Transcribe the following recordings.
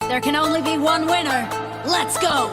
There can only be one winner. Let's go!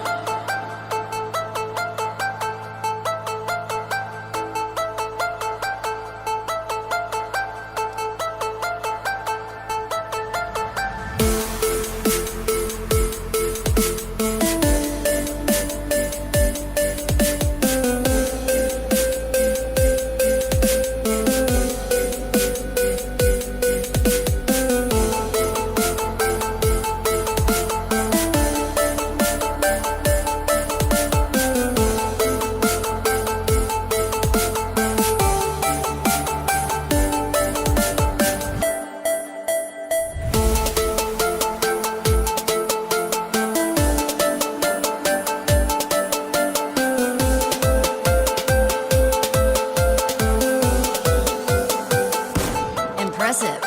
Impressive.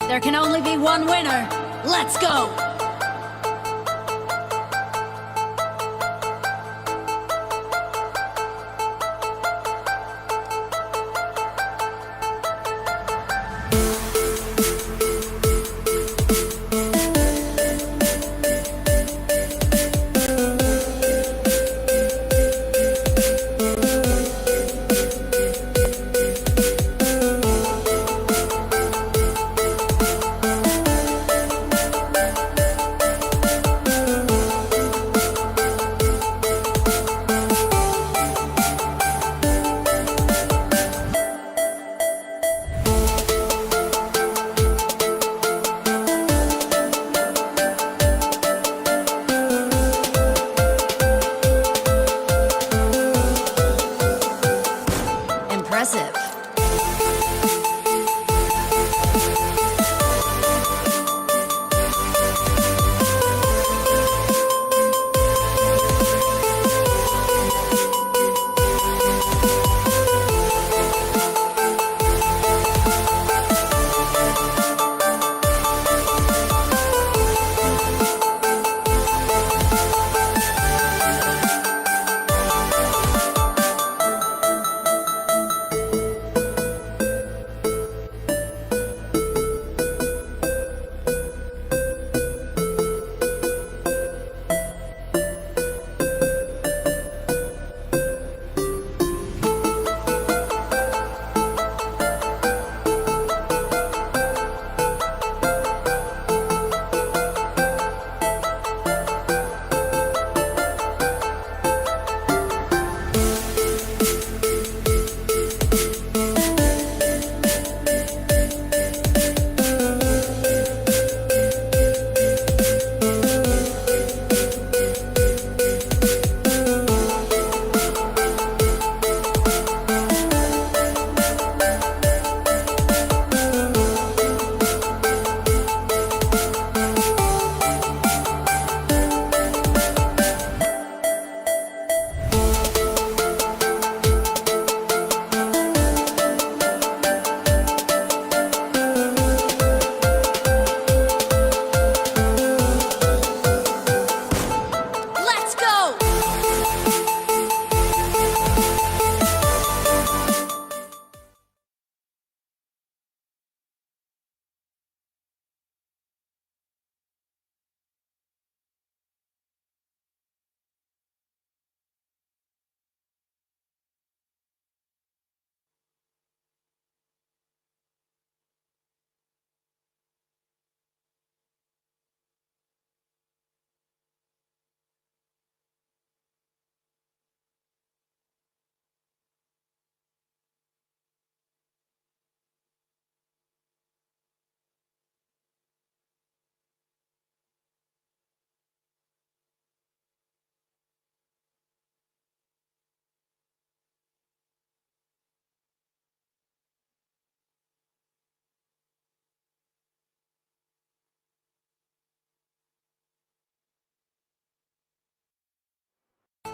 There can only be one winner. Let's go!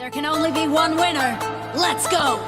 There can only be one winner. Let's go!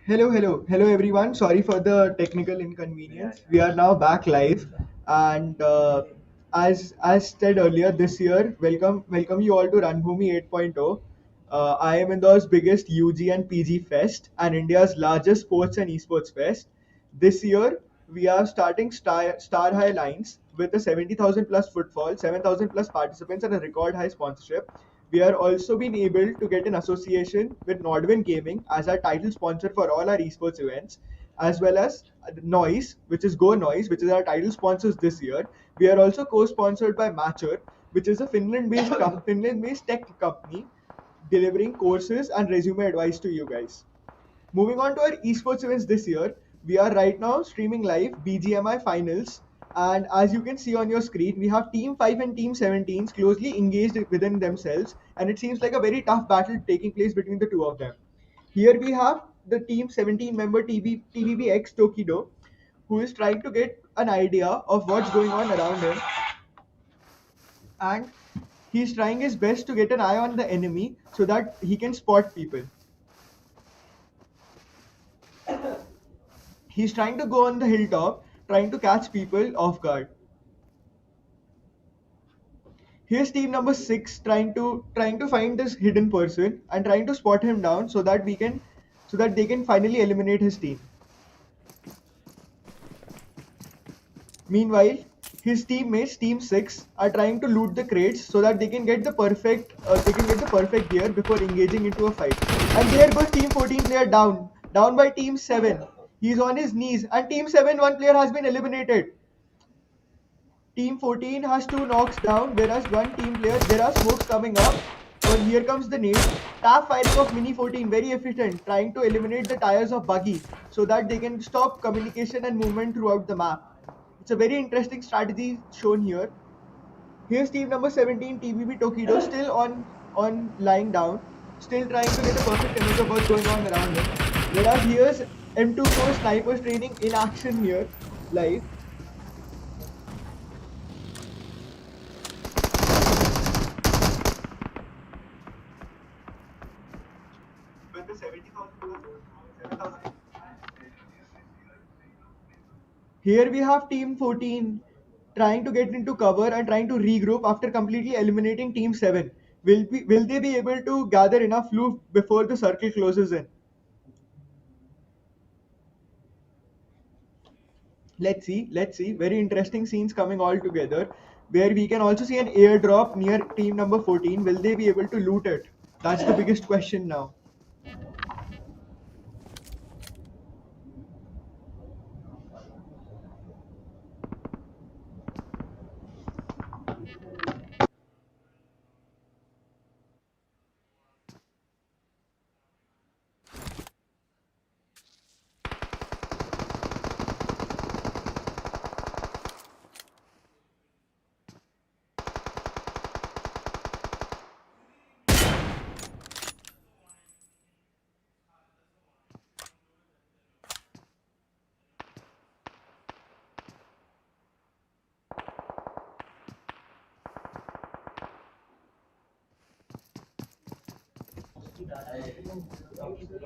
Hello, everyone. Sorry for the technical inconvenience. We are now back live, and as said earlier, this year, welcome you all to Ranbhoomi 8.0. I am Indore's biggest UG and PG fest and India's largest sports and esports fest. This year, we are starting star high lines with a 70,000 plus footfall, 7,000 plus participants, and a record high sponsorship. We are also been able to get an association with Nordwin Gaming as our title sponsor for all our esports events, as well as Noise, which is Go Noise, which is our title sponsors this year. We are also co-sponsored by Matcher, which is a Finland-based tech company delivering courses and resume advice to you guys. Moving on to our esports events this year, we are right now streaming live BGMI finals. And as you can see on your screen, we have Team 5 and Team 17s closely engaged within themselves, and it seems like a very tough battle taking place between the two of them. Here we have the Team 17 member TVBX Tokido, who is trying to get an idea of what's going on around him, and he's trying his best to get an eye on the enemy so that he can spot people. He's trying to go on the hilltop, trying to catch people off guard. Here's team number six trying to find this hidden person and trying to spot him down so that they can finally eliminate his team. Meanwhile, his teammates, Team Six, are trying to loot the crates so that they can get the perfect gear before engaging into a fight. And there goes Team 14 player down by Team 7. He's on his knees, and Team 7 one player has been eliminated. Team 14 has two knocks down, whereas one team player, there are smokes coming up. Or here comes the nade. Tap firing of Mini 14, very efficient, trying to eliminate the tires of Buggy so that they can stop communication and movement throughout the map. It's a very interesting strategy shown here. Here's team number 17, TBB Tokido, still on lying down, still trying to get a perfect image of what's going on around him. Whereas here's M24 snipers training in action here, live. With the 70,000. Here we have Team 14 trying to get into cover and trying to regroup after completely eliminating Team 7. Will they be able to gather enough loot before the circle closes in? Let's see. Very interesting scenes coming all together. Where we can also see an airdrop near team number 14. Will they be able to loot it? That's the biggest question now.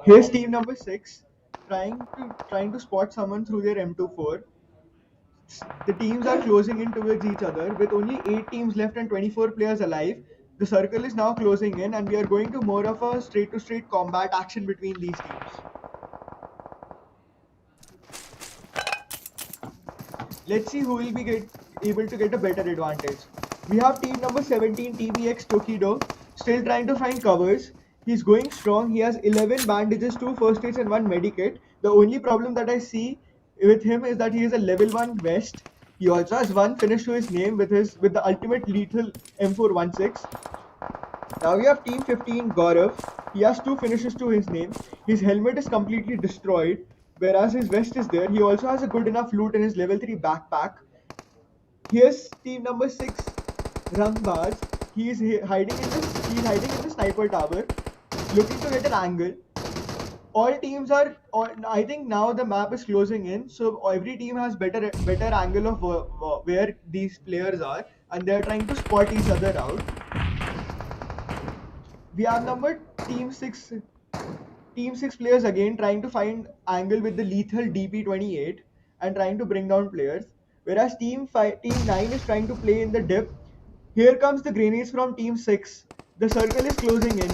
Here's team number 6 trying to spot someone through their M24. The teams are closing in towards each other with only 8 teams left and 24 players alive. The circle is now closing in, and we are going to more of a straight to straight combat action between these teams. Let's see who will able to get a better advantage. We have team number 17 TBX Tokido still trying to find covers. He's going strong. He has 11 bandages, 2 first aids and 1 medikit. The only problem that I see with him is that he is a level 1 vest. He also has 1 finish to his name with the ultimate lethal M416. Now we have Team 15 Gaurav. He has 2 finishes to his name. His helmet is completely destroyed, whereas his vest is there. He also has a good enough loot in his level 3 backpack. Here's team number 6 Rangbaz. He's hiding in the sniper tower, looking to get an angle. All teams are. I think now the map is closing in, so every team has better angle of where these players are, and they are trying to spot each other out. We have number team 6 Team 6 players again trying to find angle with the lethal DP28 and trying to bring down players. Whereas Team 9 is trying to play in the dip. Here comes the grenades from Team 6. The circle is closing in.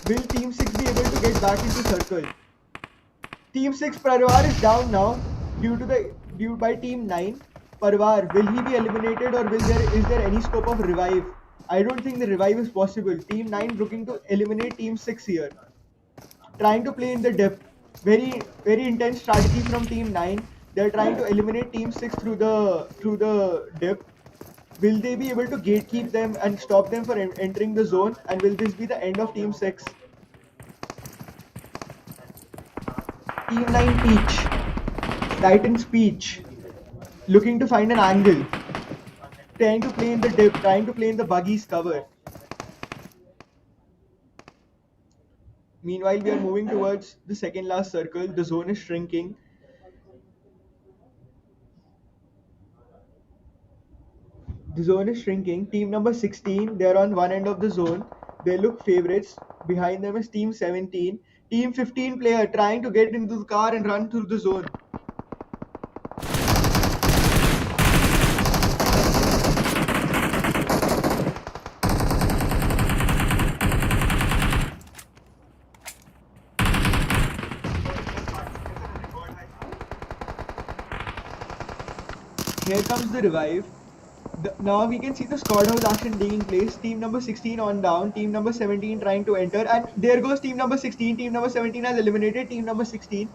Will Team 6 be able to get back into circle? Team 6 Parvar is down now due by Team 9. Parvar, will he be eliminated or is there any scope of revive? I don't think the revive is possible. Team 9 looking to eliminate Team 6 here. Trying to play in the dip. Very intense strategy from Team 9. They're trying to eliminate Team 6 through the dip. Will they be able to gatekeep them and stop them from entering the zone? And will this be the end of Team 6? Team 9 Peach. Titan's Peach. Looking to find an angle. Trying to play in the dip. Trying to play in the buggy's cover. Meanwhile, we are moving towards the second last circle. The zone is shrinking. The zone is shrinking. Team number 16, they're on one end of the zone. They look favorites. Behind them is Team 17. Team 15 player trying to get into the car and run through the zone. Here comes the revive. Now we can see the squad house action taking place. Team number 16 on down. Team number 17 trying to enter. And there goes team number 16. Team number 17 has eliminated team number 16.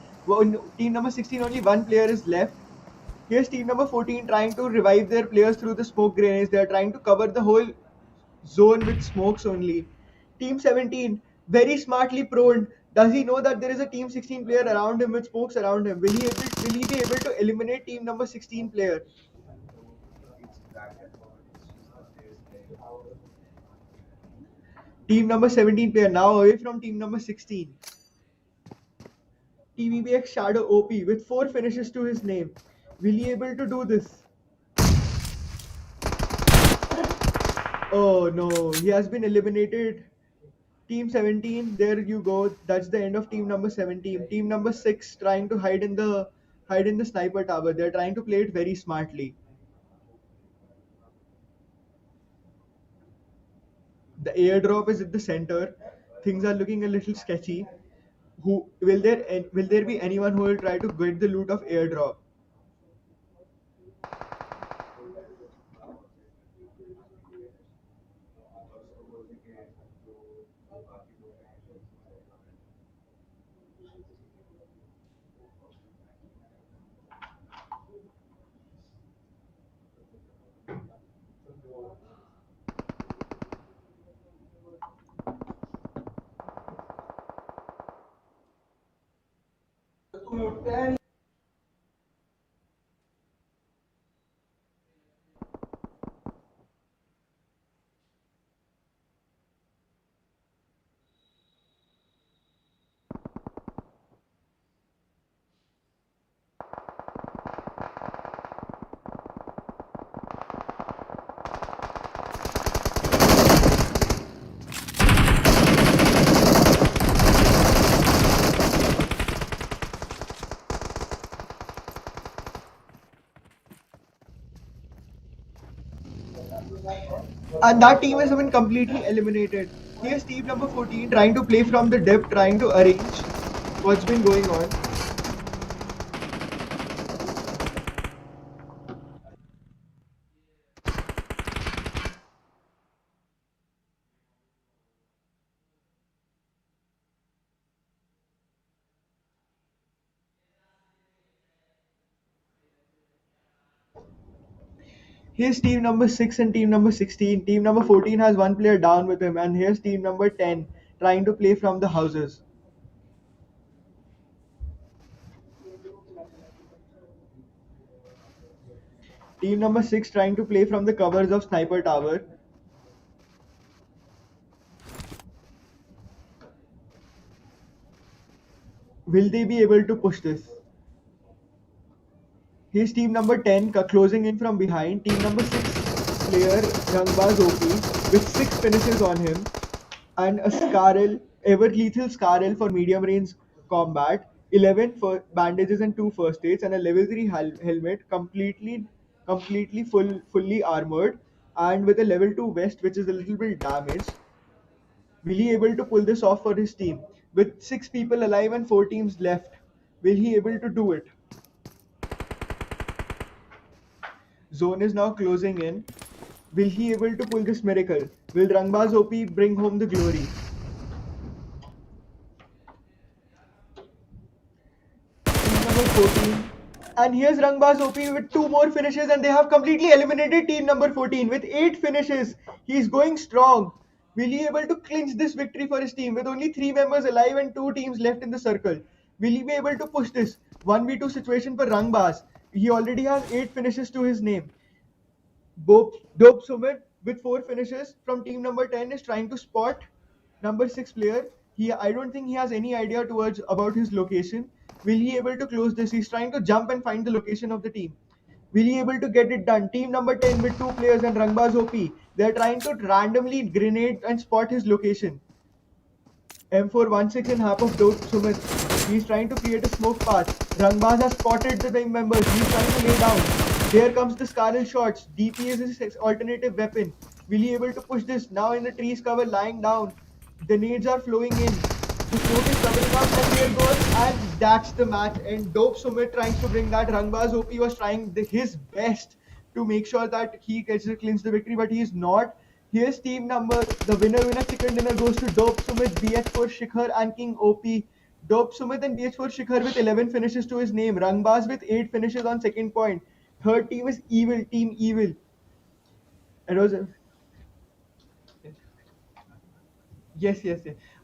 Team number 16, only one player is left. Here's team number 14 trying to revive their players through the smoke grenades. They are trying to cover the whole zone with smokes only. Team 17 very smartly prone. Does he know that there is a team 16 player around him with smokes around him? Will he be able to eliminate team number 16 player? Team number 17 player now away from team number 16. TVBX Shadow OP with 4 finishes to his name. Will he able to do this? Oh no, he has been eliminated. Team 17, there you go. That's the end of team number 17. Team number 6 trying to hide in the sniper tower. They're trying to play it very smartly. The airdrop is at the center. Things are looking a little sketchy. Who will there be anyone who will try to get the loot of airdrop? And that team has been completely eliminated. Here's team number 14 trying to play from the depth, trying to arrange what's been going on. Here's team number 6 and team number 16. Team number 14 has one player down with him, and here's team number 10 trying to play from the houses. Team number 6 trying to play from the covers of Sniper Tower. Will they be able to push this? Here's team number 10 closing in from behind. Team number 6 player Rangbaz OP with 6 finishes on him and a Scaril ever lethal Scarel for medium range combat, 11 for bandages and 2 first aids, and a level 3 helmet, completely fully armored, and with a level 2 vest which is a little bit damaged. Will he able to pull this off for his team? With 6 people alive and 4 teams left, will he able to do it? Zone is now closing in. Will he able to pull this miracle? Will Rangbaz OP bring home the glory? Team number 14. And here's Rangbaz OP with 2 more finishes, and they have completely eliminated team number 14 with 8 finishes. He's going strong. Will he able to clinch this victory for his team with only 3 members alive and 2 teams left in the circle? Will he be able to push this 1v2 situation for Rangbaz? He already has 8 finishes to his name. Dope Sumit with 4 finishes from team number 10 is trying to spot number 6 player. I don't think he has any idea towards about his location. Will he able to close this? He's trying to jump and find the location of the team. Will he able to get it done? Team number 10 with 2 players and Rangbaz OP. They're trying to randomly grenade and spot his location. M416 in half of Dope Sumit. He's trying to create a smoke path. Rangbaz has spotted the team members. He's trying to lay down. There comes the Scarlet shots. DP is his alternative weapon. Will he able to push this? Now in the trees cover, lying down. The nades are flowing in. The smoke is covering up, and there goes, and that's the match. And Dope Sumit trying to bring that. Rangbaz OP was trying his best to make sure that he gets to clinch the victory, but he is not. Here's team number. The winner chicken dinner goes to Dope Sumit, BH4 Shikhar, and King OP. Dope Sumit and BH4 Shikhar with 11 finishes to his name. Rangbaz with 8 finishes on second point. Third team is Evil, Team Evil. It was a yes.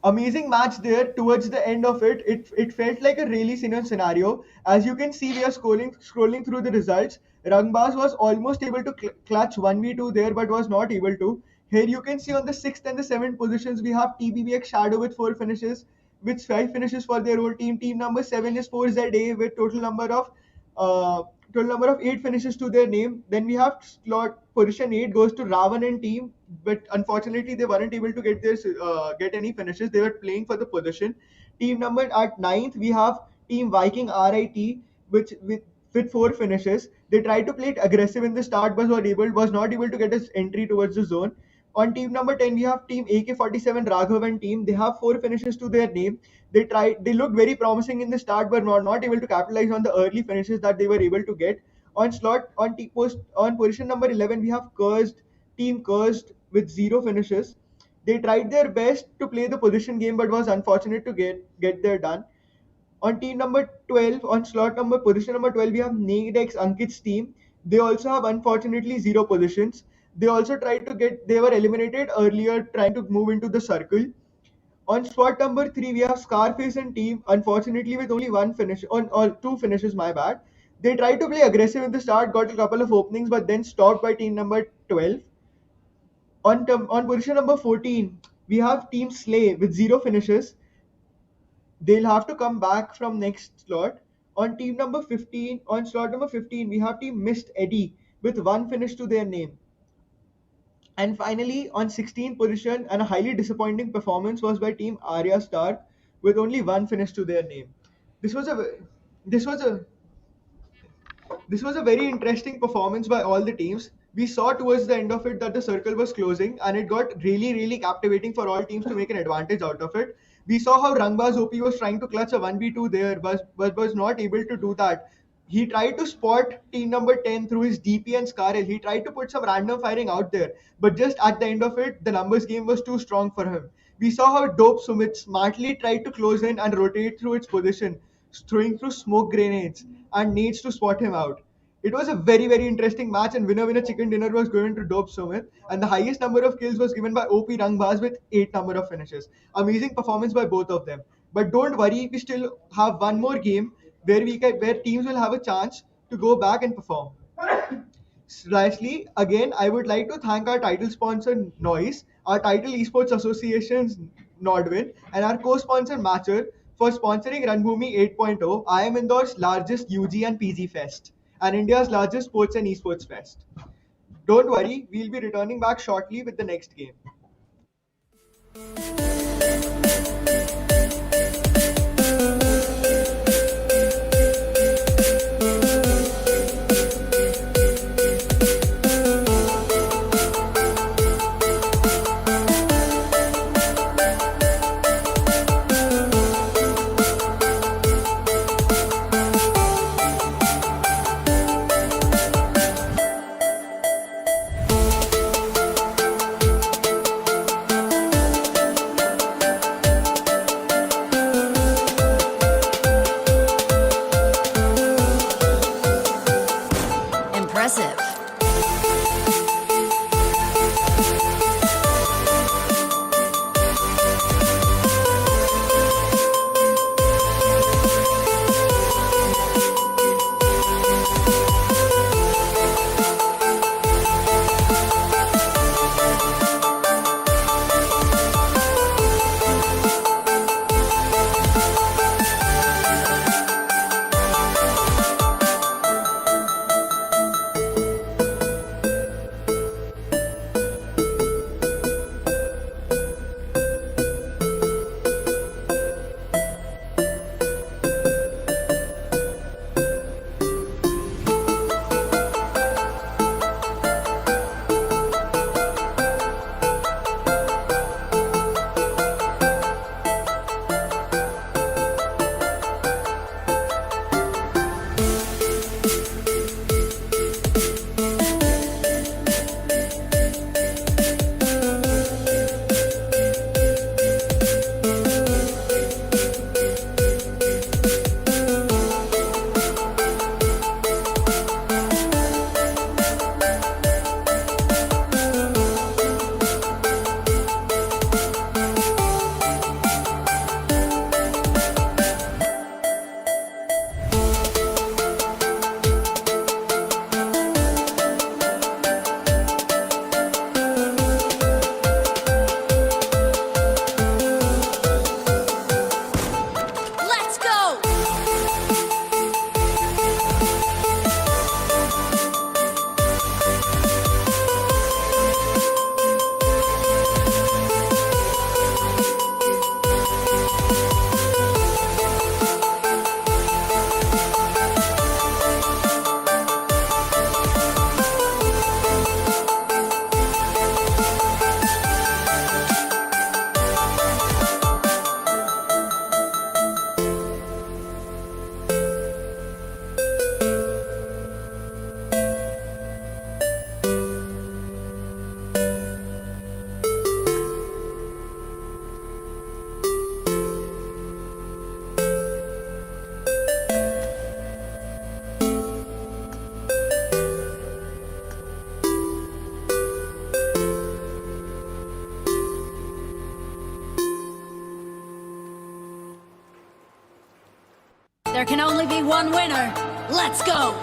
Amazing match there towards the end of it. It felt like a really scenario. As you can see, we are scrolling through the results. Rangbaz was almost able to clutch 1v2 there, but was not able to. Here you can see on the 6th and the 7th positions, we have TBBX Shadow with 4 finishes, with 5 finishes for their whole team. Team number 7 is 4ZA with uh, total number of 8 finishes to their name. Then we have slot position 8 goes to Ravan and team, but unfortunately they weren't able to get any finishes. They were playing for the position. Team number at ninth we have Team Viking RIT, which with 4 finishes. They tried to play it aggressive in the start, but was not able to get his entry towards the zone. On team number 10, we have team AK-47 Raghav and team. They have 4 finishes to their name. They looked very promising in the start, but not able to capitalize on the early finishes that they were able to get. On slot on T post on position number 11, we have Cursed with 0 finishes. They tried their best to play the position game, but was unfortunate to get there done. On team number 12, on slot number position number 12, we have Nadex Ankit's team. They also have unfortunately 0 positions. They were eliminated earlier trying to move into the circle. On spot number 3, we have Scarface and team, unfortunately with only 1 finish, on or 2 finishes, my bad. They tried to play aggressive in the start, got a couple of openings, but then stopped by team number 12. On position number 14, we have Team Slay with 0 finishes. They'll have to come back from next slot. On slot number 15, we have Team Mist Eddie with 1 finish to their name. And finally, on 16th position, and a highly disappointing performance was by Team Arya Stark with only 1 finish to their name. This was a this was a this was a very interesting performance by all the teams. We saw towards the end of it that the circle was closing, and it got really captivating for all teams to make an advantage out of it. We saw how Rangbaz OP was trying to clutch a 1v2 there, but was not able to do that. He tried to spot team number 10 through his DP and Scarel. He tried to put some random firing out there, but just at the end of it, the numbers game was too strong for him. We saw how Dope Sumit smartly tried to close in and rotate through its position, throwing through smoke grenades and needs to spot him out. It was a very interesting match, and winner chicken dinner was given to Dope Sumit, and the highest number of kills was given by OP Rangbaz with 8 number of finishes. Amazing performance by both of them. But don't worry, we still have one more game where teams will have a chance to go back and perform. Lastly, again, I would like to thank our title sponsor Noise, our title esports associations Nodwin, and our co-sponsor Matcher for sponsoring Ranbhoomi 8.0. I am Indore's largest UG and PG fest, and India's largest sports and esports fest. Don't worry, we'll be returning back shortly with the next game. There can only be one winner. Let's go!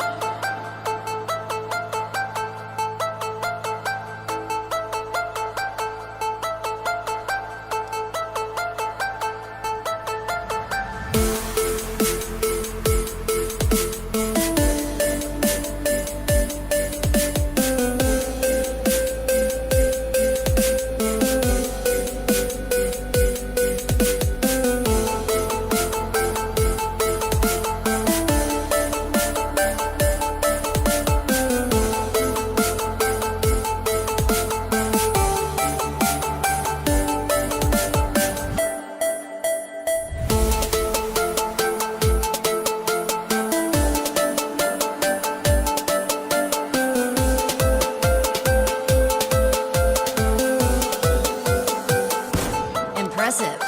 Impressive.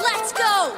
Let's go!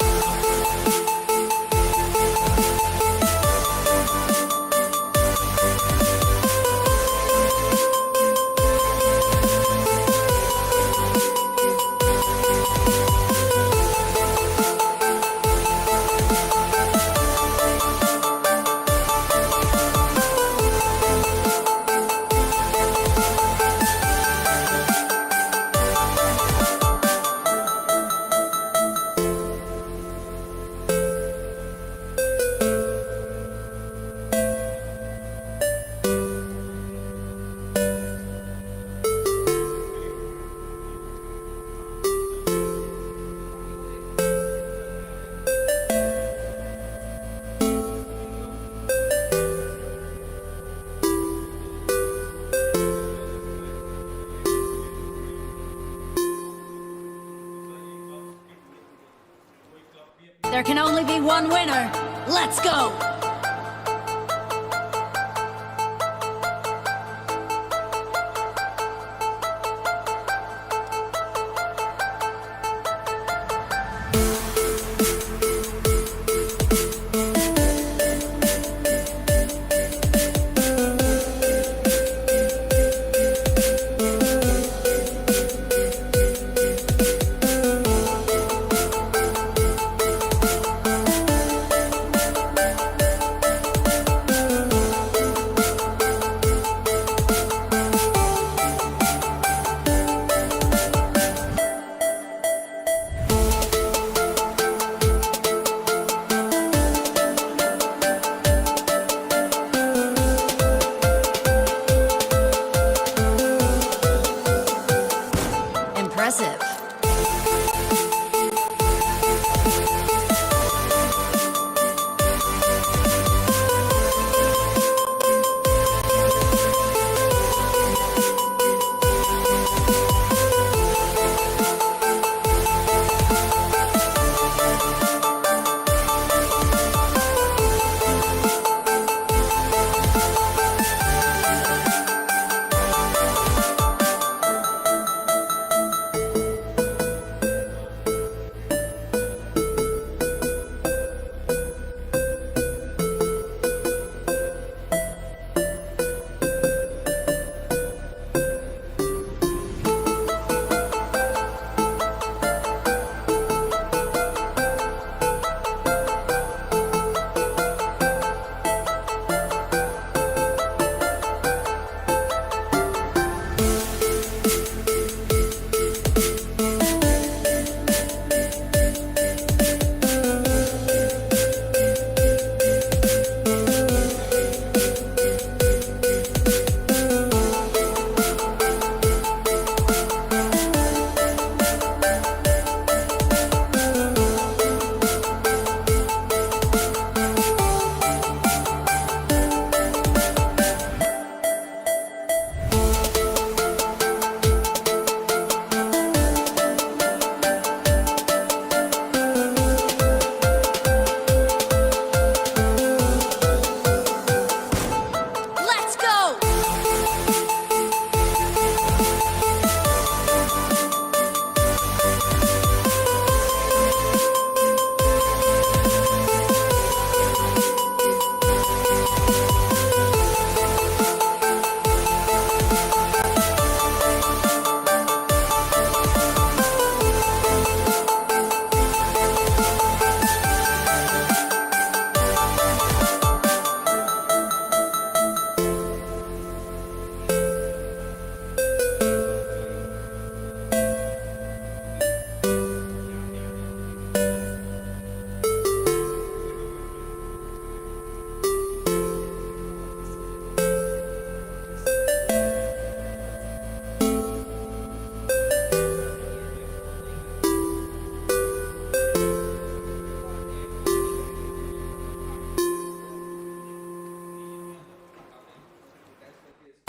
There can only be one winner. Let's go!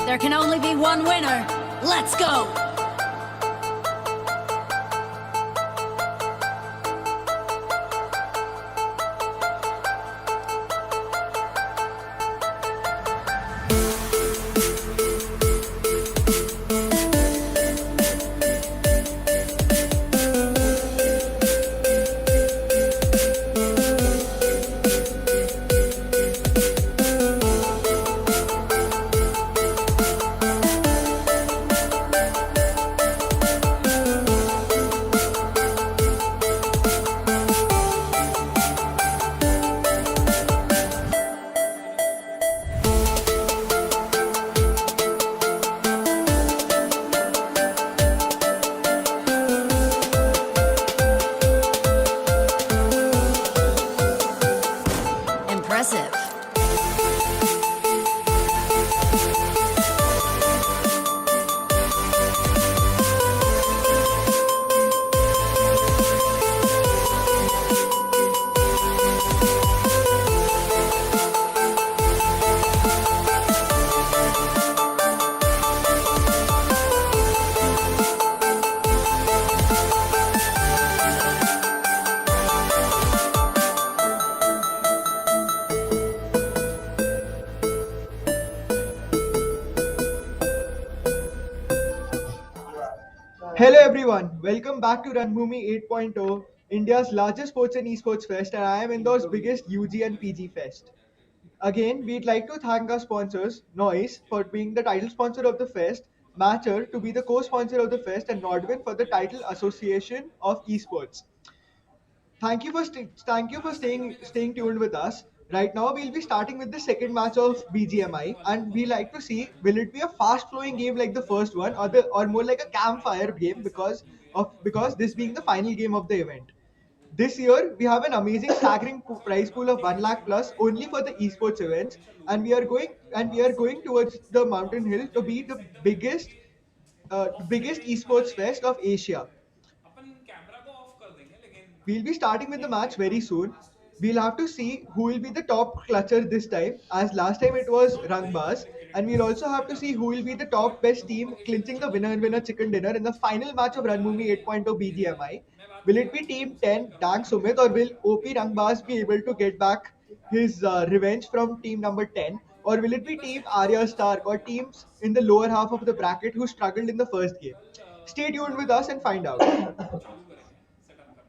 There can only be one winner. Let's go! Impressive. Hello everyone, welcome back to Ranbhoomi 8.0, India's largest sports and esports fest, and I am Indore's biggest UG and PG fest. Again, we'd like to thank our sponsors, Noise, for being the title sponsor of the fest, Matcher to be the co-sponsor of the fest, and Nordwin for the title association of esports. Thank you for staying tuned with us. Right now, we'll be starting with the second match of BGMI, and we like to see will it be a fast flowing game like the first one, or more like a campfire game because this being the final game of the event. This year, we have an amazing staggering prize pool of 1 lakh plus only for the esports events, and we are going towards the mountain hill to be the biggest esports fest of Asia. We'll be starting with the match very soon. We'll have to see who will be the top clutcher this time, as last time it was Rangbaz, and we'll also have to see who will be the top best team clinching the winner chicken dinner in the final match of Ranbhoomi 8.0 BGMI. Will it be Team 10 Dank Sumit, or will OP Rangbaz be able to get back his revenge from team number 10? Or will it be Team Arya Stark or teams in the lower half of the bracket who struggled in the first game? Stay tuned with us and find out. चालू करेंगे setup करना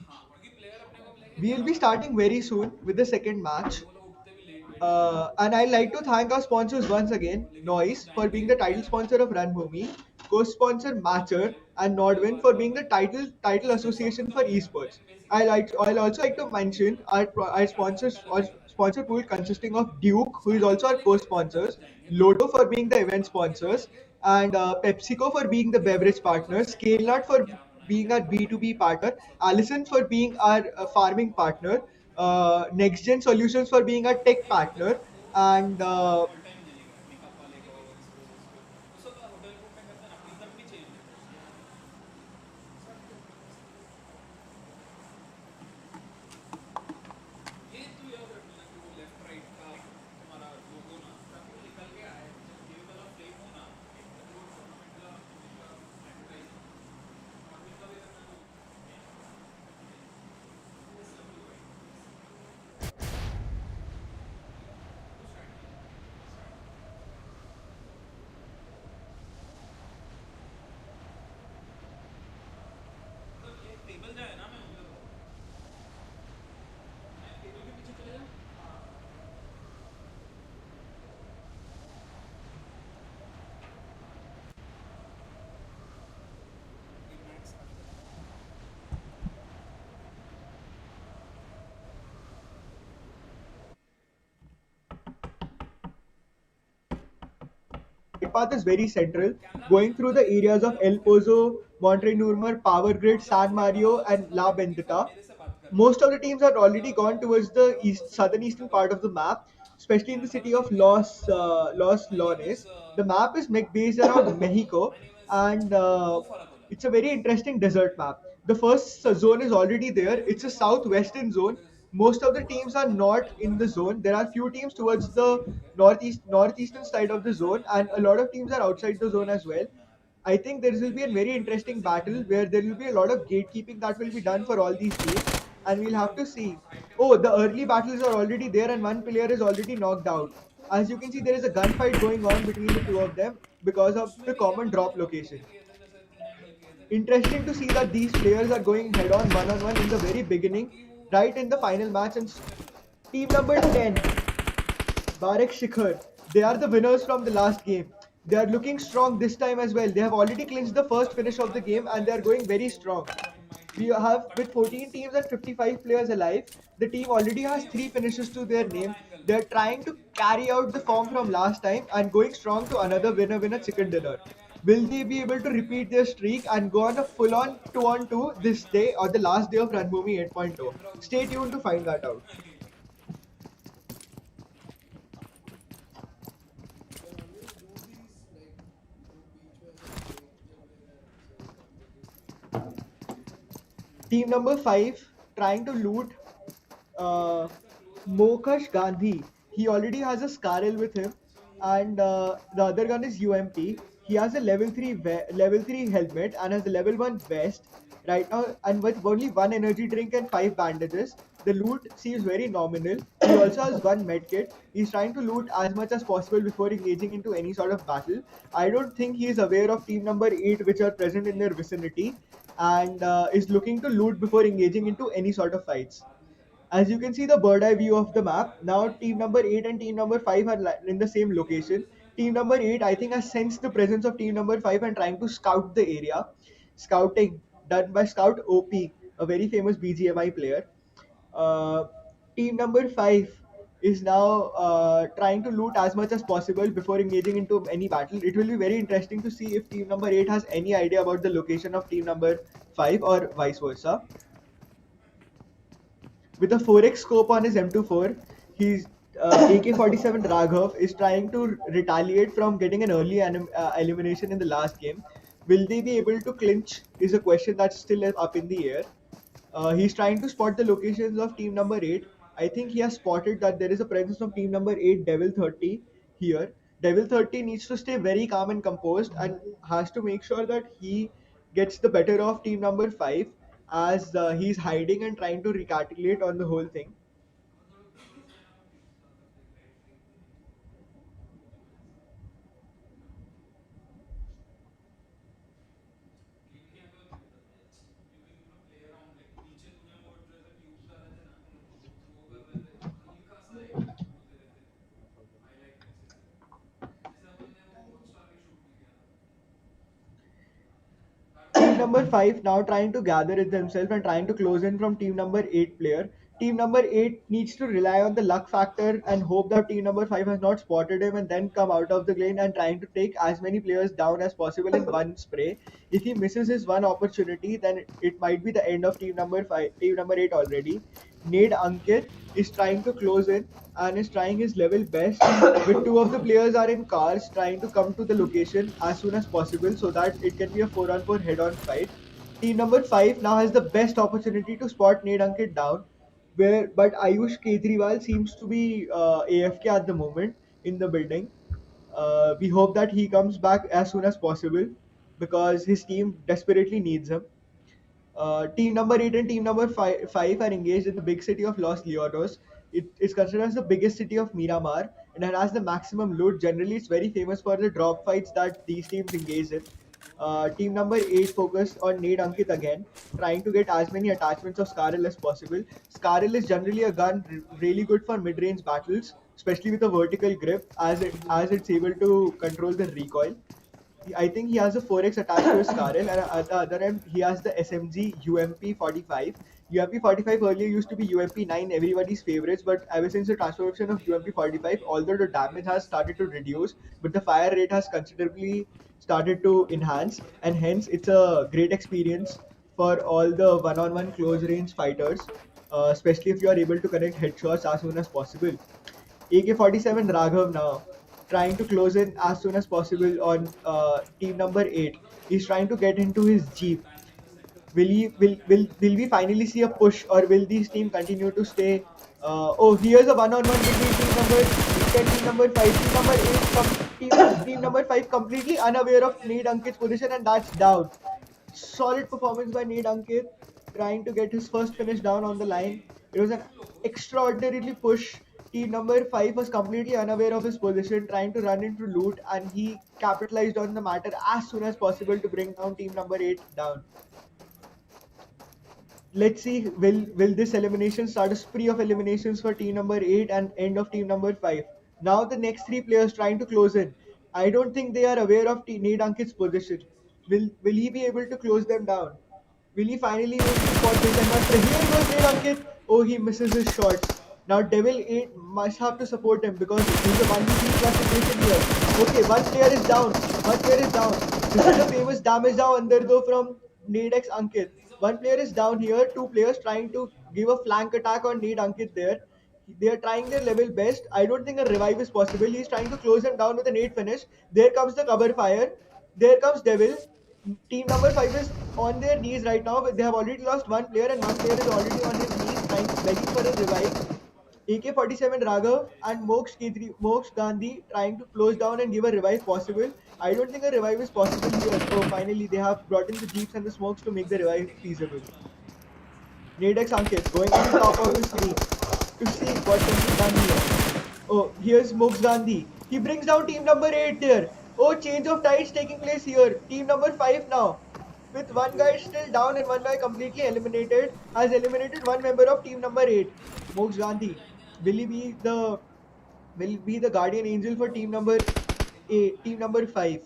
हाँ क्योंकि player अपने को अब लेके We'll चला be पड़ेगा starting very soon with the second क्योंकि match. वो लोग उठते भी लेट वेट ही हैं And I'd like to thank our sponsors once again, लेकिन वो Noise for being जाएंगे the title player sponsor of Ranbhoomi, co-sponsor Matcher, and Nordwin for being the title उसमें सब association कुछ for हो गया esports. देन बेसिकली क्या होगा I'll also like to कि mention our sponsors or target sponsor pool consisting of Duke, who is starting also our वाले game में co-sponsors, सब जाएंगे Lotto for being the event अब आगे sponsors, जाएंगे and PepsiCo for being the फिर beverage उसके बाद partners, सेट करना Scale है कि for क्या होना है being क्या our नहीं होना B2B है partner, सब Allison for being our farming partner, तो Next Gen Solutions for being our tech एक काम partner, करते हैं वो and ऑल टाइम जलेगा निकअप वाले को इसको उसको उसको तो होटल रूम में करते हैं ना प्रिज्म भी चेंज है ये तू याद रखना कि वो लेफ्ट राइट का तुम्हारा लोगो ना तब वो निकल के आए जब ये वाला फ्लेम हो ना तब वो टूर्नामेंट का एडवर्टाइज और भी कभी करना ये सब लोग मतलब ये टेबल जाए ना मैं उधर मैं टेबल के पीछे चले जाऊं एक match path is very central, camera going through the areas of मतलब El Pozo, Montenurmer, Power Grid, San Mario, and La कि सब Bendita. मेरे से बात कर रहे Most हैं of the teams have already gone towards the southern eastern part of the map, especially in the city of Los Lones. The map is based around Mexico, and it's a very interesting desert map. The first zone is already there. It's a southwestern zone most of the teams are not in the zone. There are few teams towards the northeastern side of the zone, and a lot of teams are outside the zone as well. I think there will be a very interesting battle where there will be a lot of gatekeeping that will be done for all these teams, and we'll have to see. Oh, the early battles are already there, and one player is already knocked out. As you can see, there is a gunfight going on between the two of them because of the common drop location. Interesting to see that these players are going head on one in the very beginning, right in the final match. And team number 10, Barek Shikhar, they are the winners from the last game. They are looking strong this time as well. They have already clinched the first finish of the game and they are going very strong. We have with 14 teams and 55 players alive. The team already has 3 finishes to their name. They are trying to carry out the form from last time and going strong to another winner chicken dinner. Will they be able to repeat their streak and go on a full on 2 on 2 this day or the last day of Ranbhoomi 8.0? Stay tuned to find that out. Team number 5 trying to loot uh, Mokash Gandhi. He already has a Scarel with him, and the other gun is UMP. He has a level 3 helmet and has a level 1 vest right now, and with only one energy drink and 5 bandages. The loot seems very nominal. He also has one medkit. He's trying to loot as much as possible before engaging into any sort of battle. I don't think he is aware of team number 8 which are present in their vicinity, and is looking to loot before engaging into any sort of fights. As you can see the bird eye view of the map, now team number 8 and team number 5 are in the same location. Team number 8, I think, has sensed the presence of team number 5 and trying to scout the area. Scouting done by Scout OP, a very famous BGMI player. Uh, team number 5 is now trying to loot as much as possible before engaging into any battle. It will be very interesting to see if team number 8 has any idea about the location of team number 5 or vice versa. With a 4x scope on his M24, he's AK-47 Raghav is trying to retaliate from getting an early elimination in the last game. Will they be able to clinch is a question that's still up in the air. He's trying to spot the locations of team number 8. I think he has spotted that there is a presence of team number 8, Devil 30 here. Devil 30 needs to stay very calm and composed and has to make sure that he gets the better of team number 5 as he's hiding and trying to recalculate on the whole thing. Team number 5 now trying to gather it themselves and trying to close in from team number 8 player. Team number 8 needs to rely on the luck factor and hope that team number 5 has not spotted him and then come out of the lane and trying to take as many players down as possible in one spray. If he misses his one opportunity, then it might be the end of team number 5, team number 8 already. Nade Ankit is trying to close in and is trying his level best. With two of the players are in cars trying to come to the location as soon as possible so that it can be a 4 on 4 head on fight. Team number 5 now has the best opportunity to spot Nade Ankit down, where but Ayush Kejriwal seems to be AFK at the moment in the building. We hope that he comes back as soon as possible because his team desperately needs him. Team number 8 and team number 5 are engaged in the big city of Los Leonos. It is considered as the biggest city of Miramar and it has the maximum loot. Generally, it's very famous for the drop fights that these teams engage in. Team number 8 focused on Nade Ankit again, trying to get as many attachments of Scaril as possible. Scaril is generally a gun really good for mid-range battles, especially with a vertical grip as it's able to control the recoil. I think he has a 4x attached to his Scarel, and at the other end, he has the SMG UMP 45. UMP 45 earlier used to be UMP 9, everybody's favorites, but ever since the transformation of UMP 45, although the damage has started to reduce, but the fire rate has considerably started to enhance, and hence it's a great experience for all the one-on-one close range fighters, especially if you are able to connect headshots as soon as possible. AK-47 Raghav now trying to close in as soon as possible on team number 8. He's trying to get into his jeep. Will we finally see a push, or will this team continue to stay? Oh, here's a one-on-one between team number 8 and team number 5. Team number 8, team number 5 completely unaware of Need Ankit's position, and that's down. Solid performance by Need Ankit, trying to get his first finish down on the line. It was an extraordinarily push. Team number 5 was completely unaware of his position, trying to run into loot, and he capitalized on the matter as soon as possible to bring down team number 8 down. Let's see, will this elimination start a spree of eliminations for team number 8 and end of team number 5? Now the next three players trying to close in. I don't think they are aware of Need Ankit's position. Will he be able to close them down? Will he finally able to spot this? And now here goes Need Ankit. Oh, he misses his shots. Now Devil 8 must have to support him because he's a 1v3 plus situation here. Okay, one player is down. One player is down. This is the famous damage down undergo from Nadex Ankit. One player is down here, two players trying to give a flank attack on Need Ankit there. They are trying their level best. I don't think a revive is possible. He's trying to close him down with a nade finish. There comes the cover fire. There comes Devil. Team number 5 is on their knees right now. They have already lost one player, and one player is already on his knees trying, begging for a revive. AK-47 Raghav and Mox Gandhi trying to close down and give a revive possible. I don't think a revive is possible here. Oh, finally they have brought in the jeeps and the smokes to make the revive feasible. Nadex Ankit going to the top of the screen to see what can be done here. Oh, here's Mox Gandhi. He brings down team number 8 there. Oh, change of tides taking place here. Team number 5 now, with one guy still down and one guy completely eliminated, has eliminated one member of team number 8. Mox Gandhi, will he be the guardian angel for team number 8, team number 5?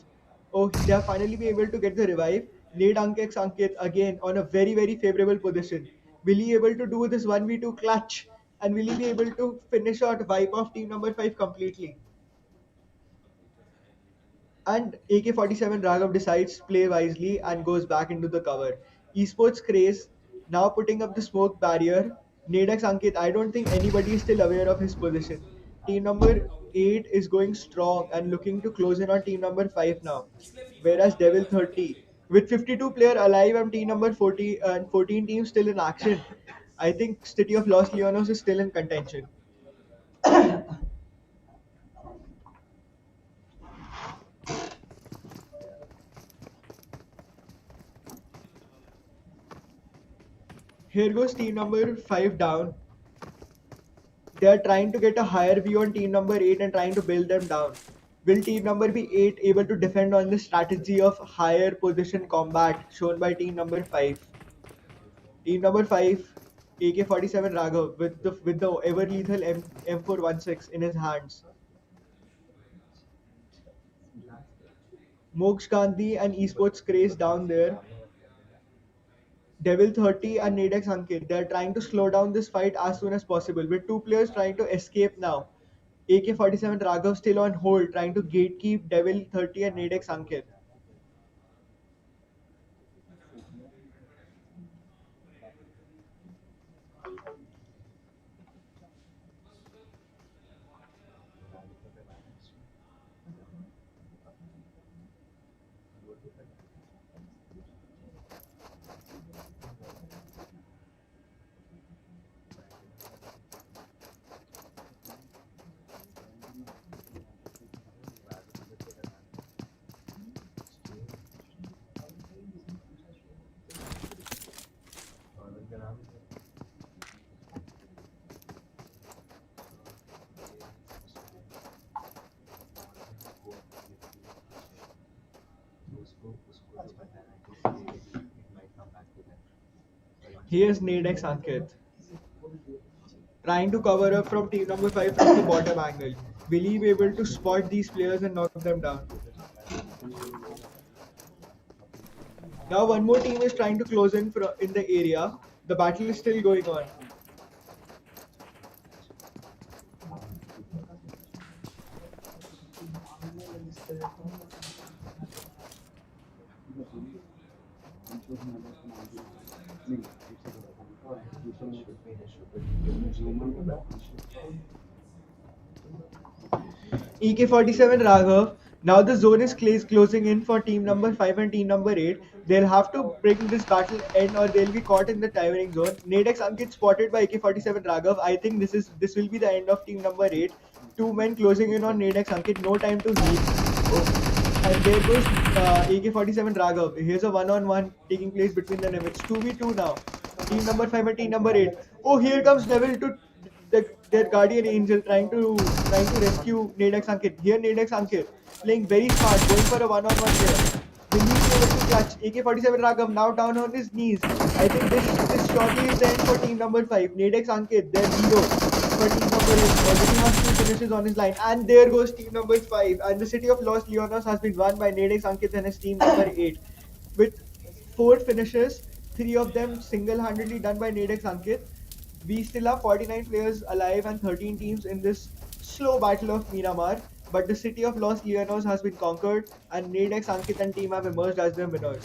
Oh, they have finally been able to get the revive. Need Ankit again on a very favorable position. Will he able to do this 1v2 clutch, and will he be able to finish out wipe off team number 5 completely? And AK-47 Raghav decides play wisely and goes back into the cover. Esports Craze now putting up the smoke barrier. Nadex Ankit, I don't think anybody is still aware of his position. Team number 8 is going strong and looking to close in on team number 5 now. Whereas Devil 30, with 52 player alive and team number 40 and 14 teams still in action, I think City of Los Leonos is still in contention. Here goes team number 5 down. They are trying to get a higher view on team number 8 and trying to build them down. Will team number be 8 able to defend on the strategy of higher position combat shown by team number 5? Team number 5, AK-47 Raghav with the ever lethal M416 in his hands. Mox Gandhi and Esports Craze down there. Devil 30 and Nadex Ankit, they are trying to slow down this fight as soon as possible, with two players trying to escape now. AK-47 Raghav still on hold, trying to gatekeep Devil 30 and Nadex Ankit. Here's Nadex Ankit, trying to cover up from team number 5 from the bottom angle. Will he be able to spot these players and knock them down? Now one more team is trying to close in the area. The battle is still going on. EK-47 Raghav Now the zone is closing in for team number 5 and team number 8. They'll have to bring this battle end or they'll be caught in the tiring zone. Nadex Ankit spotted by AK-47 Raghav. I think this will be the end of team number 8. Two men closing in on Nadex Ankit. No time to heal. Oh, and there goes AK-47 Raghav. Here's a one-on-one taking place between them. It's 2v2 now. Team number 5 and team number 8. Oh, here comes Neville to their guardian angel trying to rescue Nadex Ankit. Here Nadex Ankit playing very smart, going for a one-on-one here. Will he be able to clutch? AK-47 Raghav now down on his knees. I think this shortly is the end for team number 5. Nadex Ankit, their hero for team number 8. Already has two finishes on his line. And there goes team number 5. And the city of Los Leonos has been won by Nadex Ankit and his team number 8. With 4 finishes, 3 of them single-handedly done by Nadex Ankit. We still have 49 players alive and 13 teams in this slow battle of Miramar, but the city of Los Leonos has been conquered and Nadex, Ankit and team have emerged as the winners.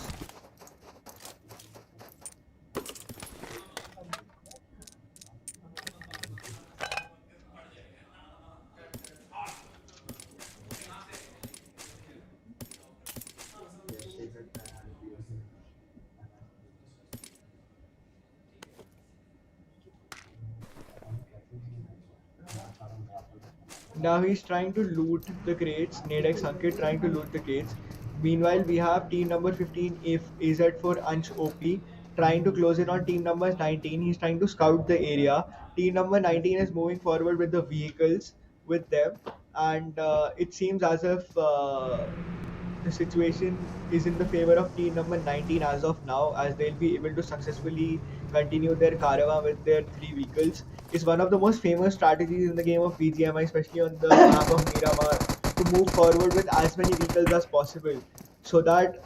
Now he's trying to loot the crates. Nadex Ankit trying to loot the crates. Meanwhile, we have team number 15 if AZ for Ansh OP trying to close in on team number 19. He's trying to scout the area. Team number 19 is moving forward with the vehicles with them, and it seems as if the situation is in the favor of team number 19 as of now, as they'll be able to successfully continue their caravan with their 3 vehicles. It's one of the most famous strategies in the game of BGMI, especially on the map of Miramar, to move forward with as many vehicles as possible, so that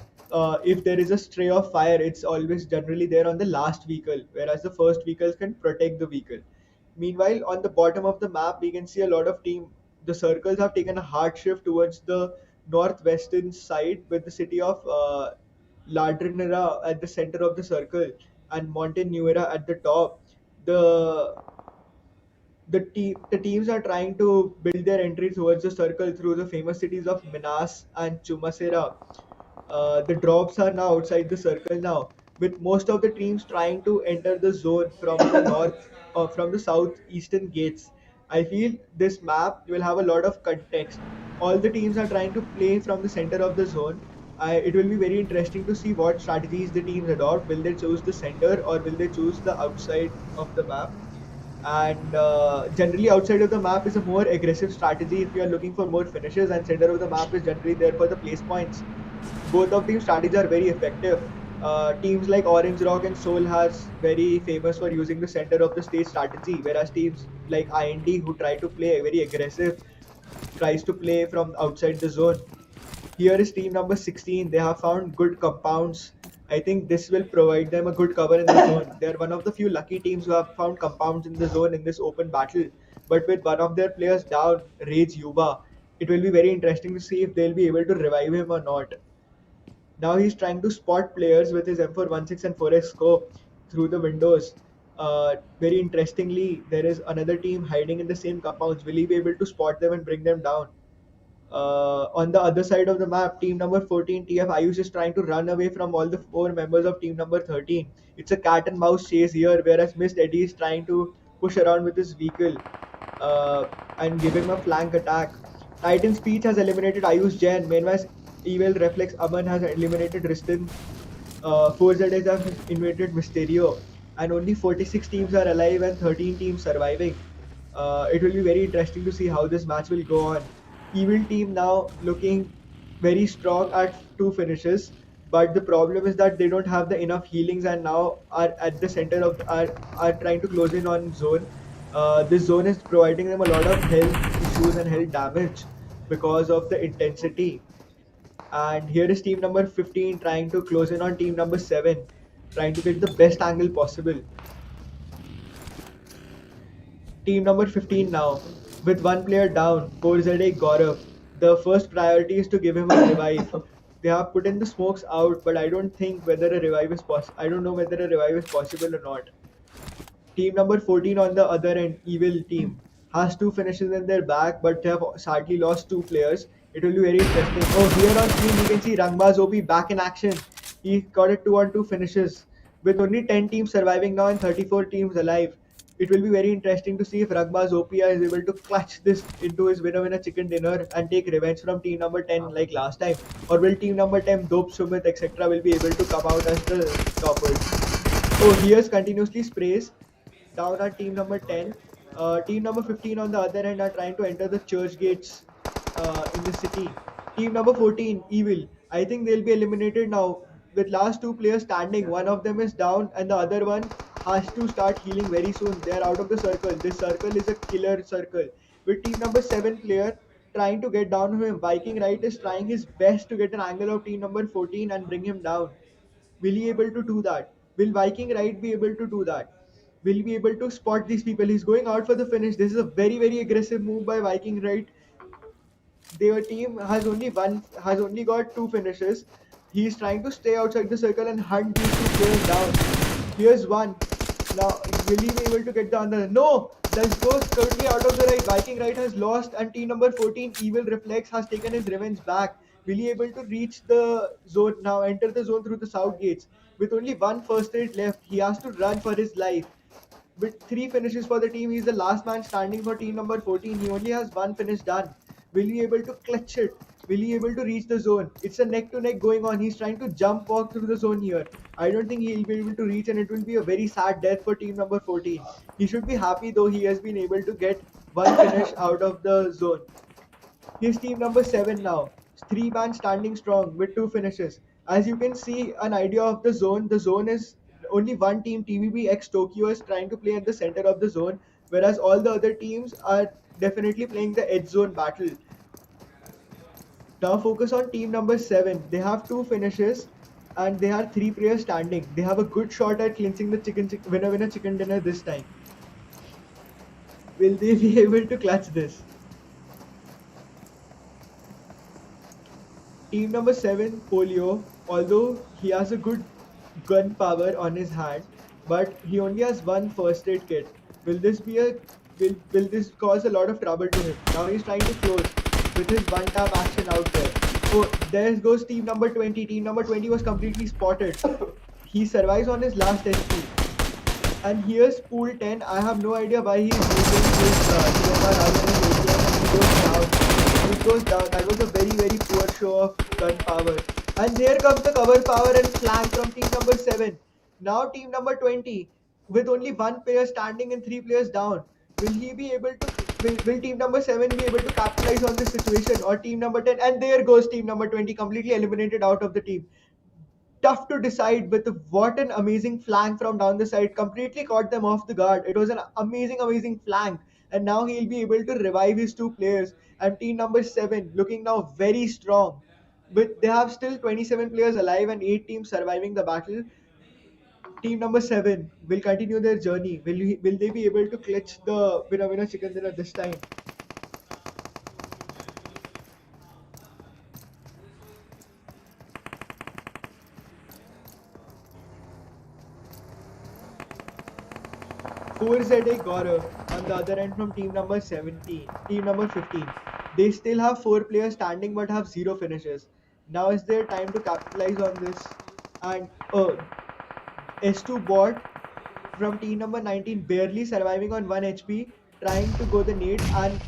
if there is a stray of fire, it's always generally there on the last vehicle, whereas the first vehicles can protect the vehicle. Meanwhile, on the bottom of the map, we can see a lot of team. The circles have taken a hard shift towards the northwestern side, with the city of Ladrinera at the center of the circle and Montenuera at the top. The the teams are trying to build their entry towards the circle through the famous cities of Minas and Chumacera. The drops are now outside the circle now, with most of the teams trying to enter the zone from the north or from the southeastern gates. I feel this map will have a lot of context. All the teams are trying to play from the center of the zone. It will be very interesting to see what strategies the teams adopt. Will they choose the center or will they choose the outside of the map? And generally outside of the map is a more aggressive strategy if you are looking for more finishes, and center of the map is generally there for the place points. Both of these strategies are very effective. Teams like Orange Rock and Seoul has very famous for using the center of the stage strategy, whereas teams like IND who try to play very aggressive tries to play from outside the zone. Here is team number 16. They have found good compounds. I think this will provide them a good cover in the zone. They are one of the few lucky teams who have found compounds in the zone in this open battle. But with one of their players down, Rage Yuba, it will be very interesting to see if they'll be able to revive him or not. Now he's trying to spot players with his M416 and 4x scope through the windows. Very interestingly, there is another team hiding in the same compounds. Will he be able to spot them and bring them down? On the other side of the map, team number 14, TF Ayush is trying to run away from all the 4 members of team number 13. It's a cat and mouse chase here, whereas Mist Eddie is trying to push around with his vehicle uh, and give him a flank attack. Titan Speech has eliminated Ayush Jain. Meanwhile, Evil Reflex Aman has eliminated Riston. 4ZS have invaded Mysterio, and only 46 teams are alive and 13 teams surviving. It will be very interesting to see how this match will go on. Evil team now looking very strong at 2 finishes, but the problem is that they don't have the enough healings and now are at the center of are trying to close in on zone. This zone is providing them a lot of health issues and health damage because of the intensity. And here is team number 15 trying to close in on team number 7, trying to get the best angle possible. Team number 15 now, with one player down, 4ZA Gaurav. The first priority is to give him a revive. They have put in the smokes out, but I don't think whether a revive is possible. I don't know whether a revive is possible or not. Team number 14 on the other end, Evil team, has 2 finishes in their back, but they have sadly lost 2 players. It will be very interesting. Oh, here on screen you can see Rangbaz OP back in action. He got it 2-on-2 finishes with only 10 teams surviving now and 34 teams alive. It will be very interesting to see if Rangbaz OPI is able to clutch this into his winner chicken dinner and take revenge from team number 10 like last time. Or will team number 10, Dope Sumit, etc. will be able to come out as the toppers. Oh, here's continuously sprays down at team number 10. Team number 15 on the other end are trying to enter the church gates in the city. Team number 14, Evil. I think they'll be eliminated now. With last two players standing, one of them is down and the other one has to start healing very soon. They are out of the circle. This circle is a killer circle. With team number 7 player trying to get down to him, Viking Right is trying his best to get an angle of team number 14 and bring him down. Will he able to do that? Will Viking Right be able to do that? Will he be able to spot these people? He's going out for the finish. This is a very, very aggressive move by Viking Right. Their team has only got two finishes. He's trying to stay outside the circle and hunt these two players down. Here's one. Now will he be able to get the other? No! Let's go totally out of the right. Viking Right has lost and team number 14 Evil Reflex has taken his revenge back. Will he able to reach the zone now? Enter the zone through the south gates. With only one first aid left, he has to run for his life. With three finishes for the team, he's the last man standing for team number 14. He only has one finish done. Will he able to clutch it? Will he able to reach the zone? It's a neck to neck going on. He's trying to jump walk through the zone here. I don't think he'll be able to reach and it will be a very sad death for team number 14. He should be happy though he has been able to get one finish out of the zone. He's team number 7 now. Three man standing strong with two finishes. As you can see, an idea of the zone. The zone is only one team, TVB X Tokyo, is trying to play at the center of the zone, whereas all the other teams are definitely playing the edge zone battle. Now focus on team number 7. They have two finishes and they are three players standing. They have a good shot at clinching the winner chicken dinner this time. Will they be able to clutch this? Team number 7, Polio, although he has a good gun power on his hand, but he only has one first aid kit. Will this be a will this cause a lot of trouble to him? Now he's trying to close with his one tap action out there. Oh, there goes team number 20. Team number 20 was completely spotted. He survives on his last HP. And here's pool 10. I have no idea why he's using his TMR rather than ATM and he goes down. He goes down. That was a very, very poor show of gun power. And there comes the cover power and flank from team number 7. Now team number 20 with only one player standing and three players down. Will he be able to will team number 7 be able to capitalize on this situation or team number 10? And there goes team number 20 completely eliminated out of the team. Tough to decide with what an amazing flank from down the side. Completely caught them off the guard. It was an amazing flank. And now he'll be able to revive his two players. And team number 7 looking now very strong. But they have still 27 players alive and 8 teams surviving the battle. Team number 7 will continue their journey. Will they be able to clutch the winner chicken dinner this time? Four ZA Gaurav on the other end from team number 17, team number 15. They still have 4 players standing but have 0 finishes. Now is their time to capitalize on this. And S2 bot from team number 19 barely surviving on 1 HP, trying to go the nade, and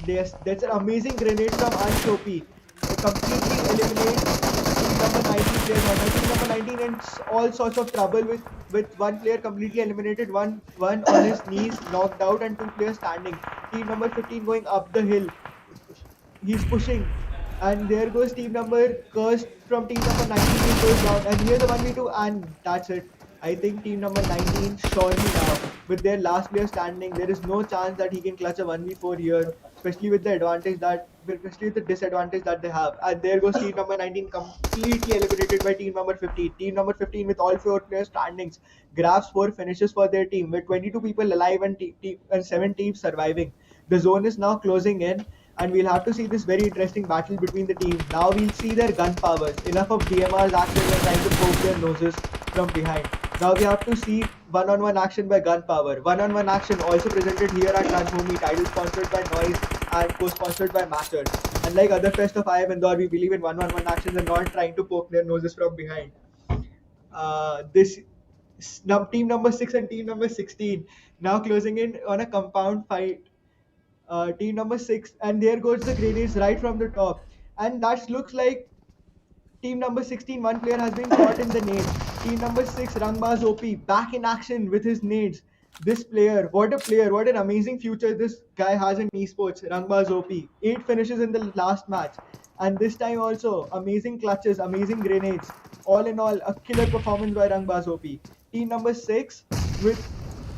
that's an amazing grenade from Anshopi. Completely eliminate team number 19 players. Now team number 19 in all sorts of trouble with one player completely eliminated, one on his knees knocked out and 2 players standing. Team number 15 going up the hill. He's pushing. And there goes team number cursed from team number 19. He goes down. And here's the 1v2 and that's it. I think team number 19 surely now, with their last player standing, there is no chance that he can clutch a 1v4 here, especially with the disadvantage that they have. And there goes team number 19 completely eliminated by team number 15. Team number 15 with all 4 players standings grabs 4 finishes for their team with 22 people alive and 7 teams surviving. The zone is now closing in. And we'll have to see this very interesting battle between the teams. Now we'll see their gun powers. Enough of DMRs actually trying to poke their noses from behind. Now we have to see one-on-one action by gun power. One-on-one action also presented here at Ranbhoomi, title sponsored by Noise and co-sponsored by Master. Unlike other fest of IM Indore, we believe in 1-1-1 actions and not trying to poke their noses from behind. This team number 6 and team number 16 now closing in on a compound fight. Team number 6, and there goes the grenades right from the top. And that looks like team number 16, one player has been caught in the nade. Team number 6, Rangbaz OP, back in action with his nades. This player, what a player, what an amazing future this guy has in esports, Rangbaz OP. 8 finishes in the last match. And this time also, amazing clutches, amazing grenades. All in all, a killer performance by Rangbaz OP. Team number 6, with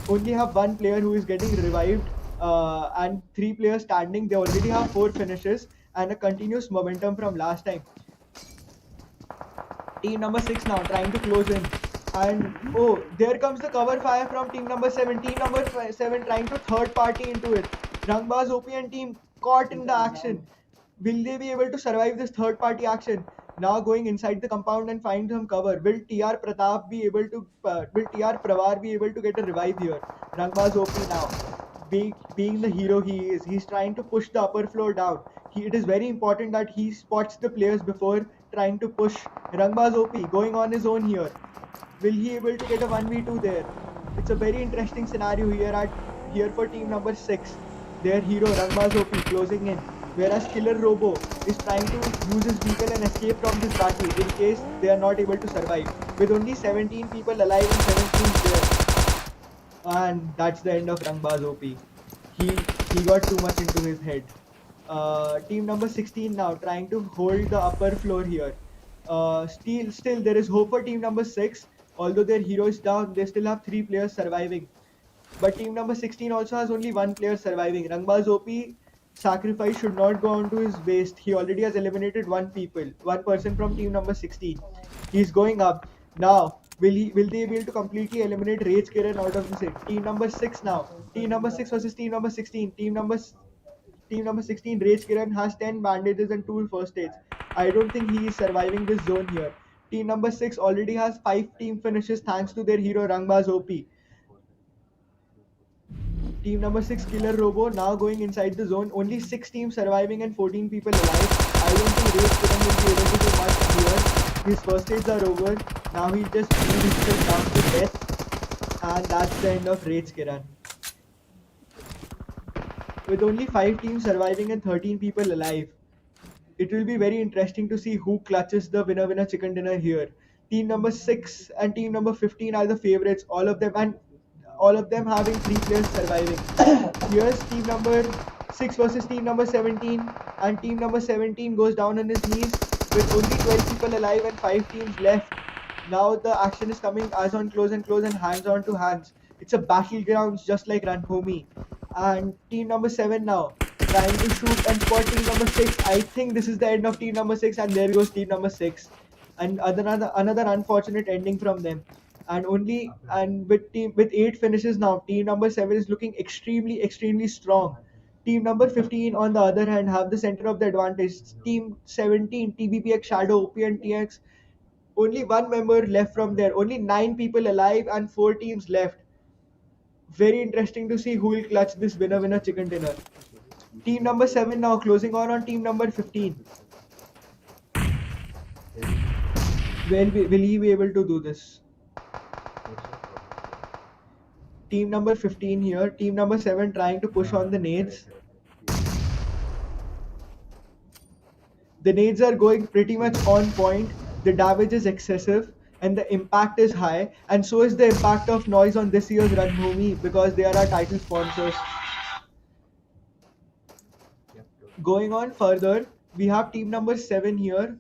only have one player who is getting revived and 3 players standing. They already have 4 finishes and a continuous momentum from last time. Team number 6 now trying to close in. And oh, there comes the cover fire from team number 7. Team number 7 trying to third party into it. Rangbaz OP and team caught in the action. Will they be able to survive this third party action? Now going inside the compound and find some cover. Will TR Pratap be able to? Will TR Pravar be able to get a revive here? Rangbaz OP now, being the hero he is, he's trying to push the upper floor down. It is very important that he spots the players before trying to push. Rangbaz OP going on his own here. Will he able to get a 1v2 there? It's a very interesting scenario here for team number 6. Their hero Rangbaz OP closing in, whereas Killer Robo is trying to use his vehicle and escape from this battle in case they are not able to survive. With only 17 people alive and 17 there. And that's the end of Rangbaz OP. He got too much into his head. Team number 16 now trying to hold the upper floor here. Still there is hope for team number 6. Although their hero is down, they still have 3 players surviving. But team number 16 also has only 1 player surviving. Rangbaz OP sacrifice should not go on to his waist. He already has eliminated one person from team number 16. He's going up. Now, will they be able to completely eliminate Rage Kiran out of the set? Team number 6 now. Team number 6 versus team number 16. Team number 16, Rage Kiran has 10 bandages and 2 first aids. I don't think he is surviving this zone here. Team number 6 already has 5 team finishes thanks to their hero Rangbaz OP. Team number 6, Killer Robo, now going inside the zone. Only 6 teams surviving and 14 people alive. I don't think Rage Kiran will be able to do much here. His first aids are over. Now he just blew himself down to death. And that's the end of Rage Kiran. With only 5 teams surviving and 13 people alive, it will be very interesting to see who clutches the winner chicken dinner here. Team number 6 and team number 15 are the favorites, all of them having 3 players surviving. Here's team number 6 versus team number 17, and team number 17 goes down on his knees with only 12 people alive and 5 teams left. Now the action is coming as on close and hands on to hands. It's a battlegrounds just like Ranbhoomi. And team number 7 now trying to shoot and spot team number 6. I think this is the end of team number 6, and there goes team number 6. And another unfortunate ending from them. And with 8 finishes now, team number 7 is looking extremely strong. Team number 15 on the other hand have the center of the advantage. Team 17, TBPX, Shadow, OP and TX, only 1 member left from there. Only 9 people alive and 4 teams left. Very interesting to see who will clutch this winner chicken dinner. Team number 7 now closing on team number 15. Will he be able to do this? Team number 15 here. Team number 7 trying to push on the nades. The nades are going pretty much on point. The damage is excessive and the impact is high, and so is the impact of noise on this year's Ranbhoomi because they are our title sponsors. Going on further, we have team number 7 here.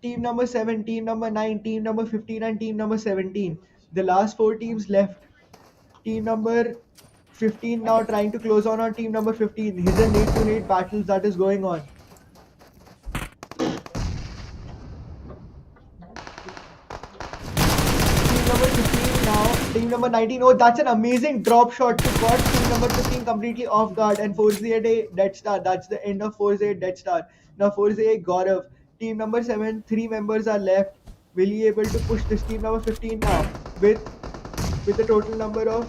Team number 7, team number 9, team number 15 and team number 17. The last 4 teams left. Team number 15 now trying to close on team number 15. Here's a nade to nade battles that is going on. Team number 15 now, team number 19. Oh, that's an amazing drop shot to caught team number 15 completely off guard and force a dead star. That's the end of force a dead star. Now force a Gaurav. Team number 7, 3 members are left. Will he able to push this team number 15 now with a total number of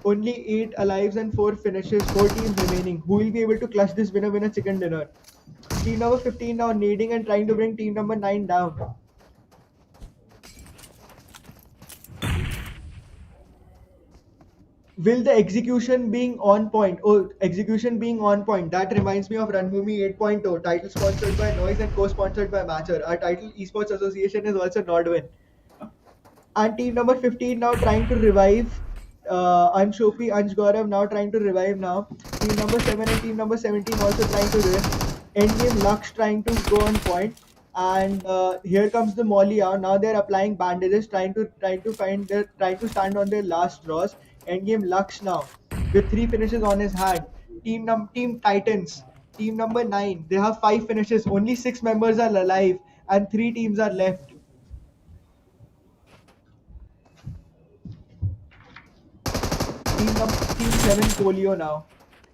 Only 8 alives and 4 finishes, 4 teams remaining. Who will be able to clutch this winner chicken dinner? Team number 15 now nading and trying to bring team number 9 down. Will the execution being on point? Oh, execution being on point. That reminds me of Ranbhoomi 8.0, title sponsored by Noise and co-sponsored by Matcher. Our title esports association is also Nordwin. And team number 15 now trying to revive. Ansh Shopi, Ansh Gaurav now trying to revive now. Team number 7 and team number 17 also trying to revive. Endgame Lux trying to go on point. And here comes the Molly out. Now they're applying bandages, trying to stand on their last draws. Endgame Lux now with 3 finishes on his hand. Team Titans, team number 9. They have 5 finishes. Only 6 members are alive, and 3 teams are left. Team 7 Polio now.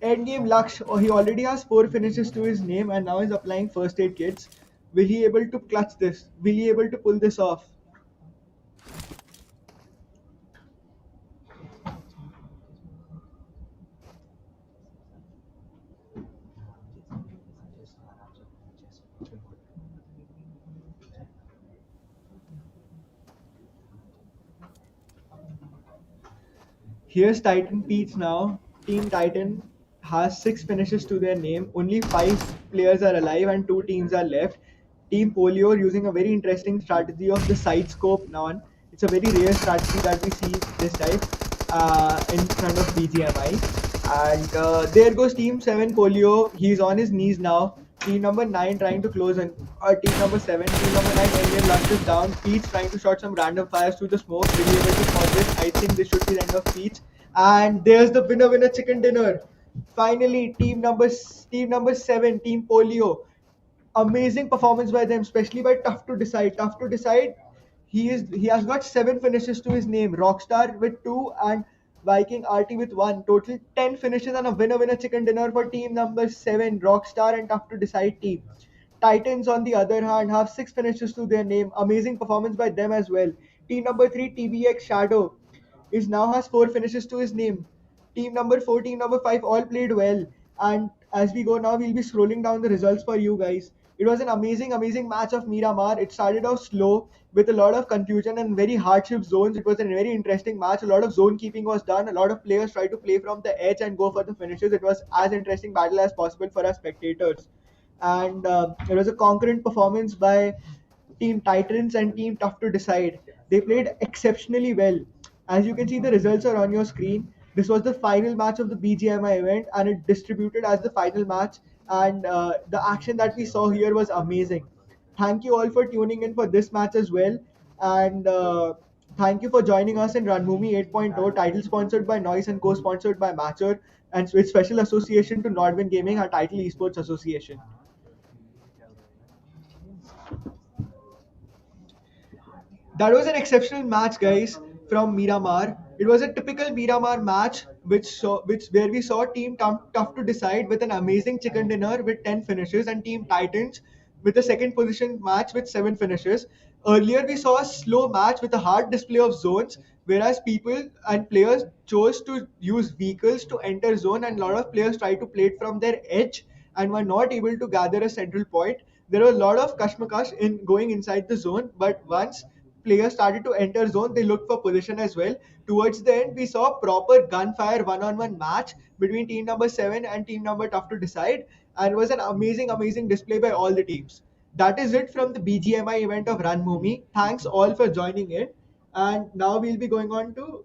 Endgame Lux, oh, he already has 4 finishes to his name and now is applying first aid kits. Will he able to clutch this? Will he able to pull this off? Here's Titan Pete's now. Team Titan has 6 finishes to their name. Only 5 players are alive and 2 teams are left. Team Polio using a very interesting strategy of the side scope now. It's a very rare strategy that we see this type in front of BGMI. And there goes Team 7 Polio. He's on his knees now. Team number 9 trying to close on team number 7. Team number 9 Indian lunges down. Peach trying to shot some random fires through the smoke. Will be able to spot this? I think this should be the end of Peach. And there's the winner chicken dinner. Finally, team number 7, Team Polio. Amazing performance by them, especially by Tough to Decide. Tough to Decide, he has got 7 finishes to his name. Rockstar with 2 and Viking RT with 1. Total 10 finishes and a winner chicken dinner for team number 7, Rockstar and Tough to Decide team. Titans, on the other hand, have 6 finishes to their name. Amazing performance by them as well. Team number 3, TBX Shadow, is now has 4 finishes to his name. Team number 4, team number 5 all played well. And as we go now, we'll be scrolling down the results for you guys. It was an amazing match of Miramar. It started off slow with a lot of confusion and very hardship zones. It was a very interesting match. A lot of zone keeping was done. A lot of players tried to play from the edge and go for the finishes. It was as interesting battle as possible for us spectators. And it was a concurrent performance by Team Titans and Team Tough to Decide. They played exceptionally well. As you can see, the results are on your screen. This was the final match of the BGMI event, and it distributed as the final match. And the action that we saw here was amazing. Thank you all for tuning in for this match as well. And thank you for joining us in Ranbhoomi 8.0, title sponsored by Noise and co-sponsored by Matcher, and with special association to Nordwin Gaming, our title esports association. That was an exceptional match, guys, from Miramar. It was a typical Miramar match, which where we saw Team Tough to Decide with an amazing chicken dinner with 10 finishes, and Team Titans with a second position match with 7 finishes. Earlier, we saw a slow match with a hard display of zones, whereas people and players chose to use vehicles to enter zone, and a lot of players tried to play it from their edge and were not able to gather a central point. There was a lot of kashmakash in going inside the zone, but once players started to enter zone, they looked for position as well. Towards the end, we saw proper gunfire one-on-one match between team number 7 and team number Tough to Decide, and it was an amazing display by all the teams. That is it from the BGMI event of Ranbhoomi. Thanks all for joining in, and now we'll be going on to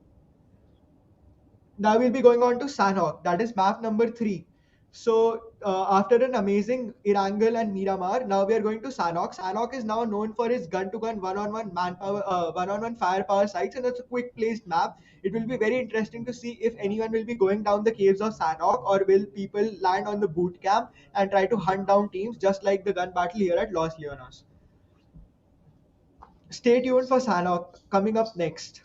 Sanhok. That is map number 3. So after an amazing Irangal and Miramar, now we are going to Sanhok. Sanhok is now known for its gun-to-gun, one-on-one manpower, one-on-one firepower sites, and it's a quick-placed map. It will be very interesting to see if anyone will be going down the caves of Sanhok, or will people land on the boot camp and try to hunt down teams, just like the gun battle here at Los Leonos. Stay tuned for Sanhok coming up next.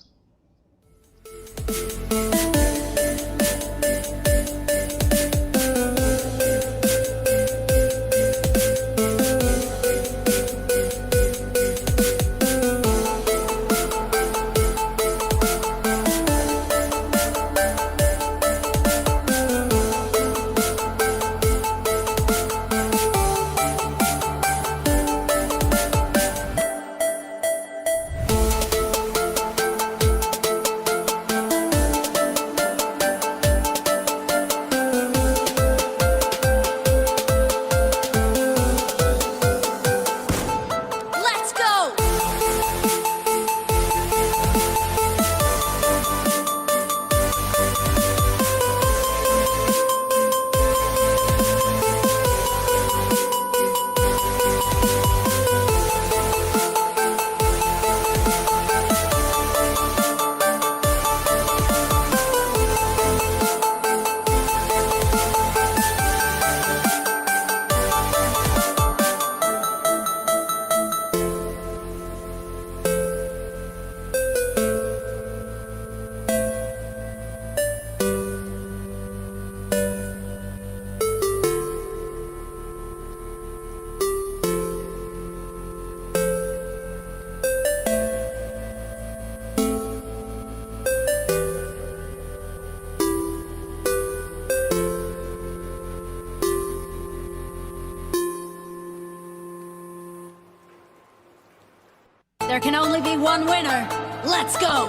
There can only be one winner. Let's go!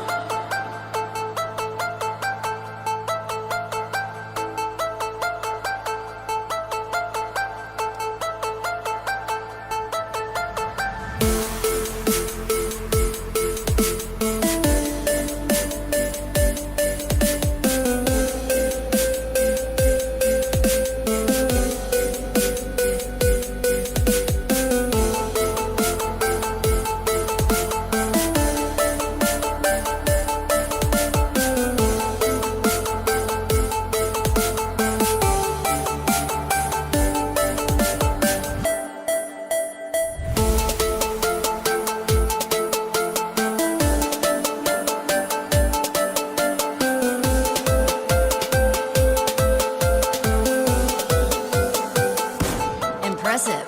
Impressive.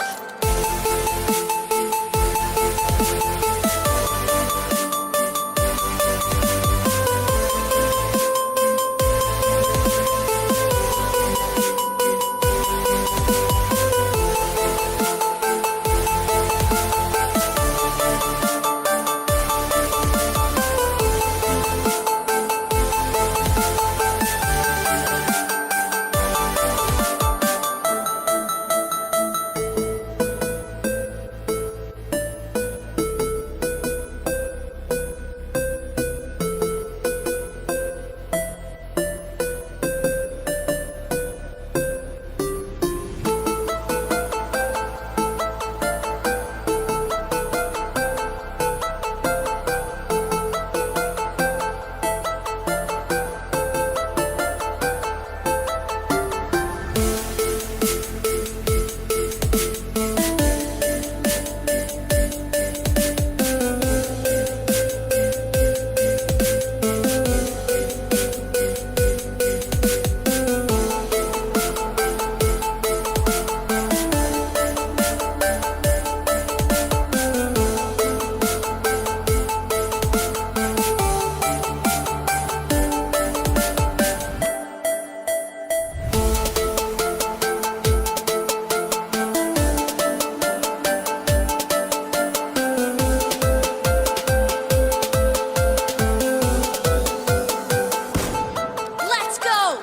Let's go!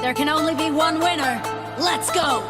There can only be one winner. Let's go!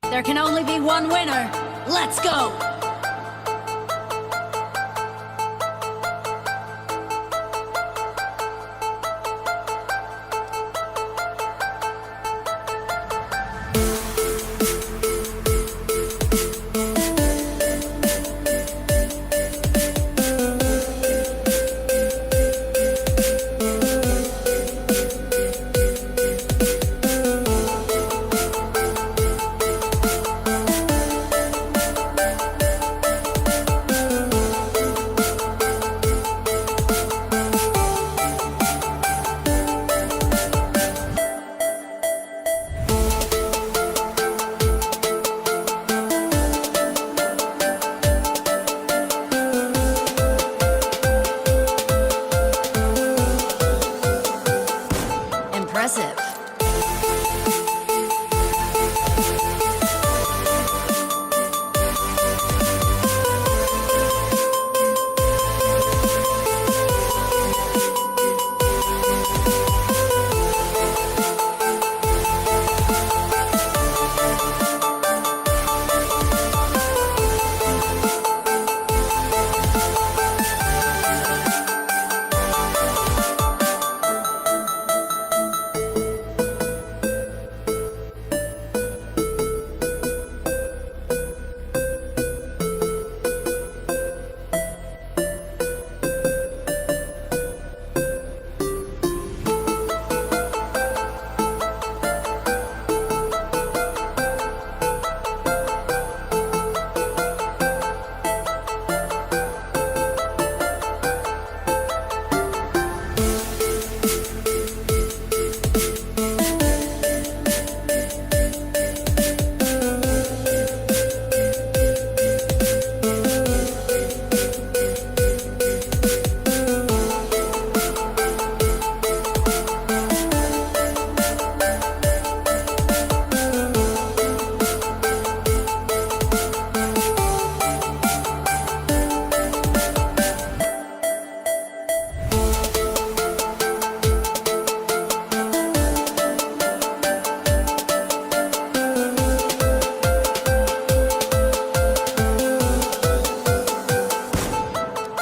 There can only be one winner. Let's go! Impressive.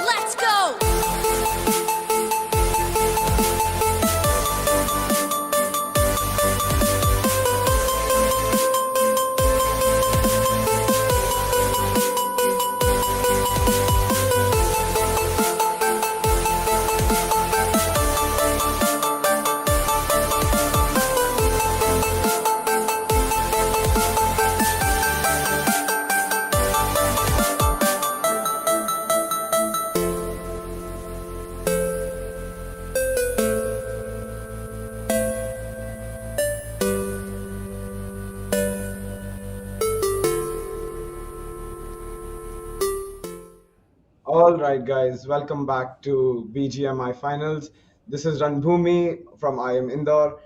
Let's go! All right, guys, welcome back to BGMI Finals. This is Ranbhoomi from I Am Indore.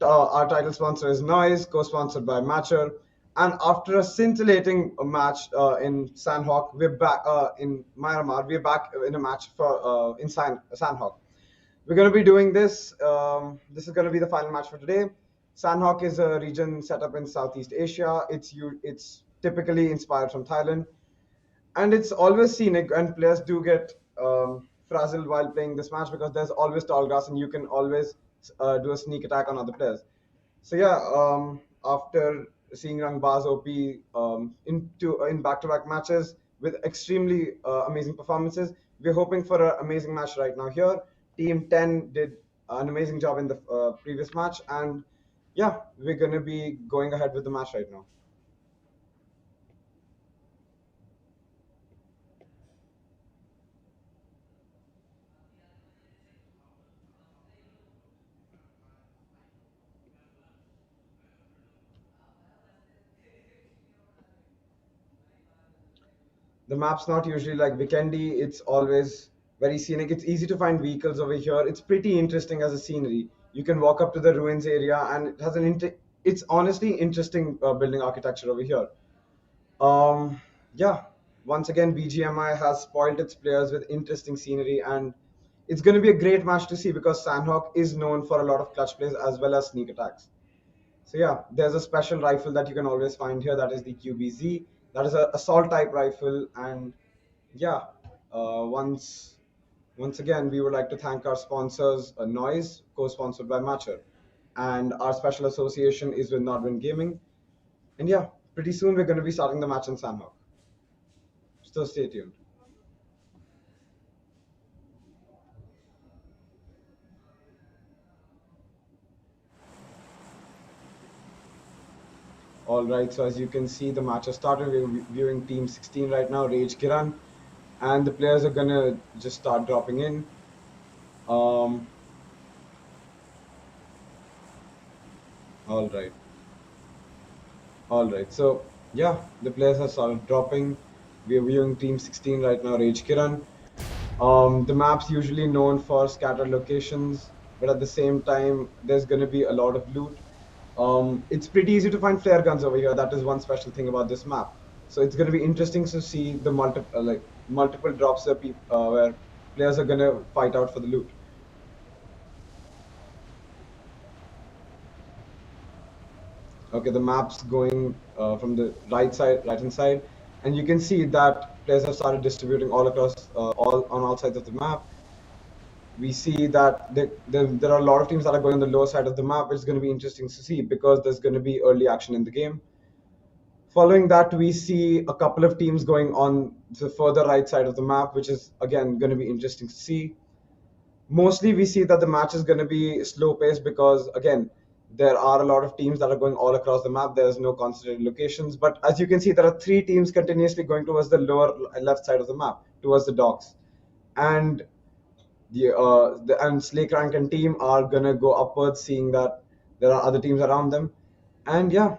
Our title sponsor is Noise, co-sponsored by Matcher. And after a scintillating match in Sandhawk, we're back in Myanmar. We're back in a match for in Sandhawk. We're going to be doing this. This is going to be the final match for today. Sandhawk is a region set up in Southeast Asia. It's typically inspired from Thailand, and it's always scenic, and players do get frazzled while playing this match because there's always tall grass and you can always do a sneak attack on other players. So yeah, after seeing Rangbaz OP in back-to-back matches with extremely amazing performances, we're hoping for an amazing match right now here. Team 10 did an amazing job in the previous match, and yeah, we're gonna be going ahead with the match right now. The map's not usually like Vikendi. It's always very scenic. It's easy to find vehicles over here. It's pretty interesting as a scenery. You can walk up to the ruins area, and it has it's honestly interesting building architecture over here. Yeah, once again, BGMI has spoiled its players with interesting scenery, and it's going to be a great match to see because Sandhawk is known for a lot of clutch plays as well as sneak attacks. So yeah, there's a special rifle that you can always find here. That is the QBZ. That is a assault type rifle. And yeah, once again, we would like to thank our sponsors, Noise, co-sponsored by Matcher, and our special association is with Nordwind Gaming. And yeah, pretty soon we're going to be starting the match in Sandhawk. So stay tuned. All right, so as you can see, the match has started. We're viewing Team 16 right now, Rage Kiran, and the players are gonna just start dropping in. Um, all right, all right. So yeah, the players have started dropping. We're viewing Team 16 right now, Rage Kiran. The map's usually known for scattered locations, but at the same time, there's gonna be a lot of loot. It's pretty easy to find flare guns over here. That is one special thing about this map. So it's going to be interesting to see the multiple drops where players are going to fight out for the loot. Okay, the map's going from the right hand side, and you can see that players have started distributing all across, all on all sides of the map. We see that there are a lot of teams that are going on the lower side of the map. It's going to be interesting to see because there's going to be early action in the game. Following that, we see a couple of teams going on the further right side of the map, which is again going to be interesting to see. Mostly, we see that the match is going to be slow paced because again, there are a lot of teams that are going all across the map. There's no concentrated locations, but as you can see, there are three teams continuously going towards the lower left side of the map, towards the docks, and the Slake Rank and team are gonna go upwards, seeing that there are other teams around them, and yeah,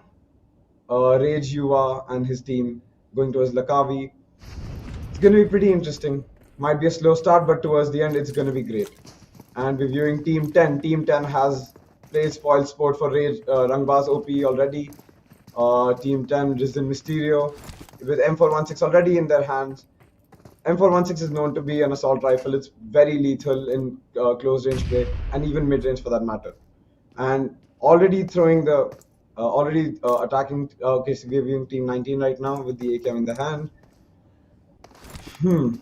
Rage Yuva and his team going towards Lakavi. It's going to be pretty interesting. Might be a slow start, but towards the end, it's going to be great. And we're viewing Team 10. Team 10 has played spoil sport for Rage Rangba's OP already. Team 10 Risen Mysterio with M416 already in their hands. M416 is known to be an assault rifle. It's very lethal in close range play and even mid range for that matter. And already throwing the attacking. Okay, so we're viewing Team 19 right now with the AKM in the hand.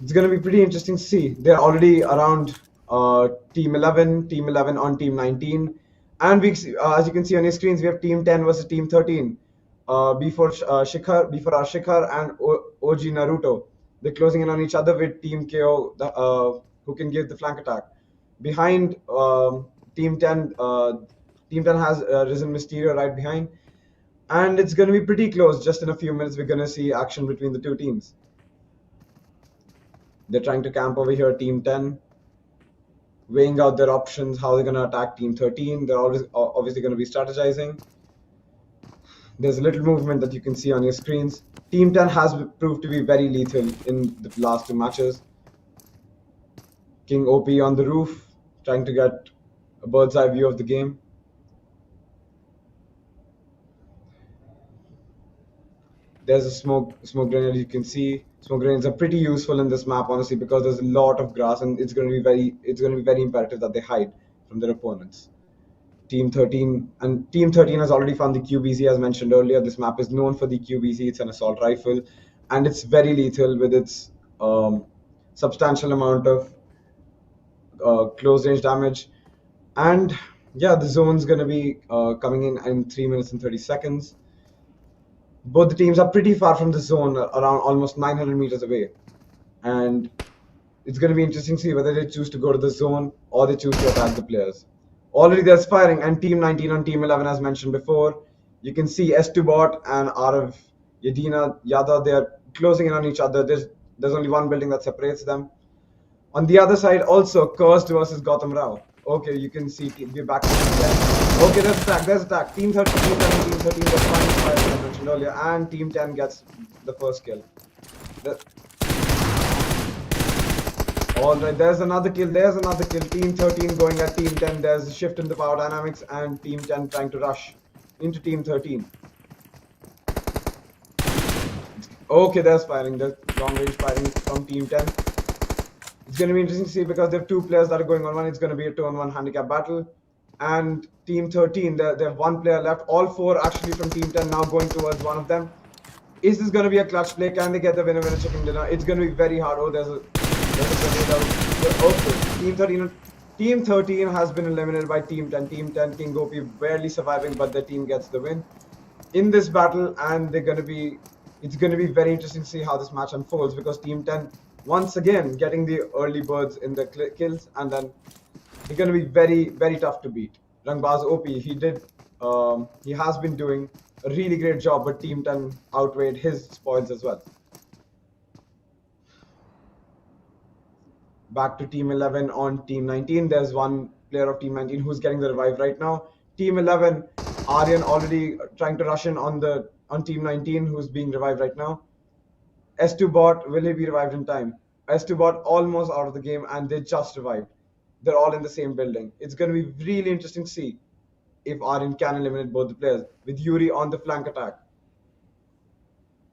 It's going to be pretty interesting to see. They're already around Team 11 on Team 19. And as you can see on your screens, we have Team 10 versus Team 13. Before our Shikhar and OG Naruto. They're closing in on each other with Team KO, who can give the flank attack. Behind Team 10, Team 10 has Risen Mysterio right behind. And it's going to be pretty close. Just in a few minutes, we're going to see action between the two teams. They're trying to camp over here, Team 10, weighing out their options, how they're going to attack Team 13. They're obviously going to be strategizing. There's a little movement that you can see on your screens. Team 10 has proved to be very lethal in the last two matches. King OP on the roof, trying to get a bird's eye view of the game. There's a smoke grenade, you can see. Smoke grenades are pretty useful in this map, honestly, because there's a lot of grass, and it's going to be very imperative that they hide from their opponents. Team 13 has already found the QBZ, as mentioned earlier. This map is known for the QBZ. It's an assault rifle, and it's very lethal with its substantial amount of close range damage. And yeah, the zone's going to be coming in 3 minutes and 30 seconds. Both the teams are pretty far from the zone, around almost 900 meters away. And it's going to be interesting to see whether they choose to go to the zone or they choose to attack the players. Already there's firing, and Team 19 on Team 11, as mentioned before. You can see S2 Bot and Arav Yadina Yada, they're closing in on each other. There's only one building that separates them. On the other side, also, Cursed versus Gotham Rao. Okay, you can see we're back to Team 10. Okay, there's attack. Team 13, Team 13, they're finding fire, as I mentioned earlier, and Team 10 gets the first kill. Alright, there's another kill. Team 13 going at Team 10. There's a shift in the power dynamics, and Team 10 trying to rush into Team 13. Okay, there's firing. There's long range firing from Team 10. It's going to be interesting to see because there are two players that are going on one. It's going to be a 2-on-1 handicap battle. and Team 13, they have one player left. All four actually from Team 10 now going towards one of them. Is this going to be a clutch play? Can they get the winner chicken dinner? It's going to be very hard. Oh, there's a grenade out. Okay, Team 13 has been eliminated by Team 10. Team 10, King Gopi barely surviving, but the team gets the win in this battle, and it's going to be very interesting to see how this match unfolds, because Team 10 once again getting the early birds in the kills, and then they're going to be very, very tough to beat. Rangbaz OP, he has been doing a really great job, but Team 10 outweighed his spoils as well. Back to Team 11 on Team 19. There's one player of Team 19 who's getting the revive right now. Team 11, Aryan already trying to rush in on Team 19, who's being revived right now. S2 bot, will he be revived in time? S2 bot almost out of the game, and they just revived. They're all in the same building. It's going to be really interesting to see if Aryan can eliminate both the players, with Yuri on the flank attack.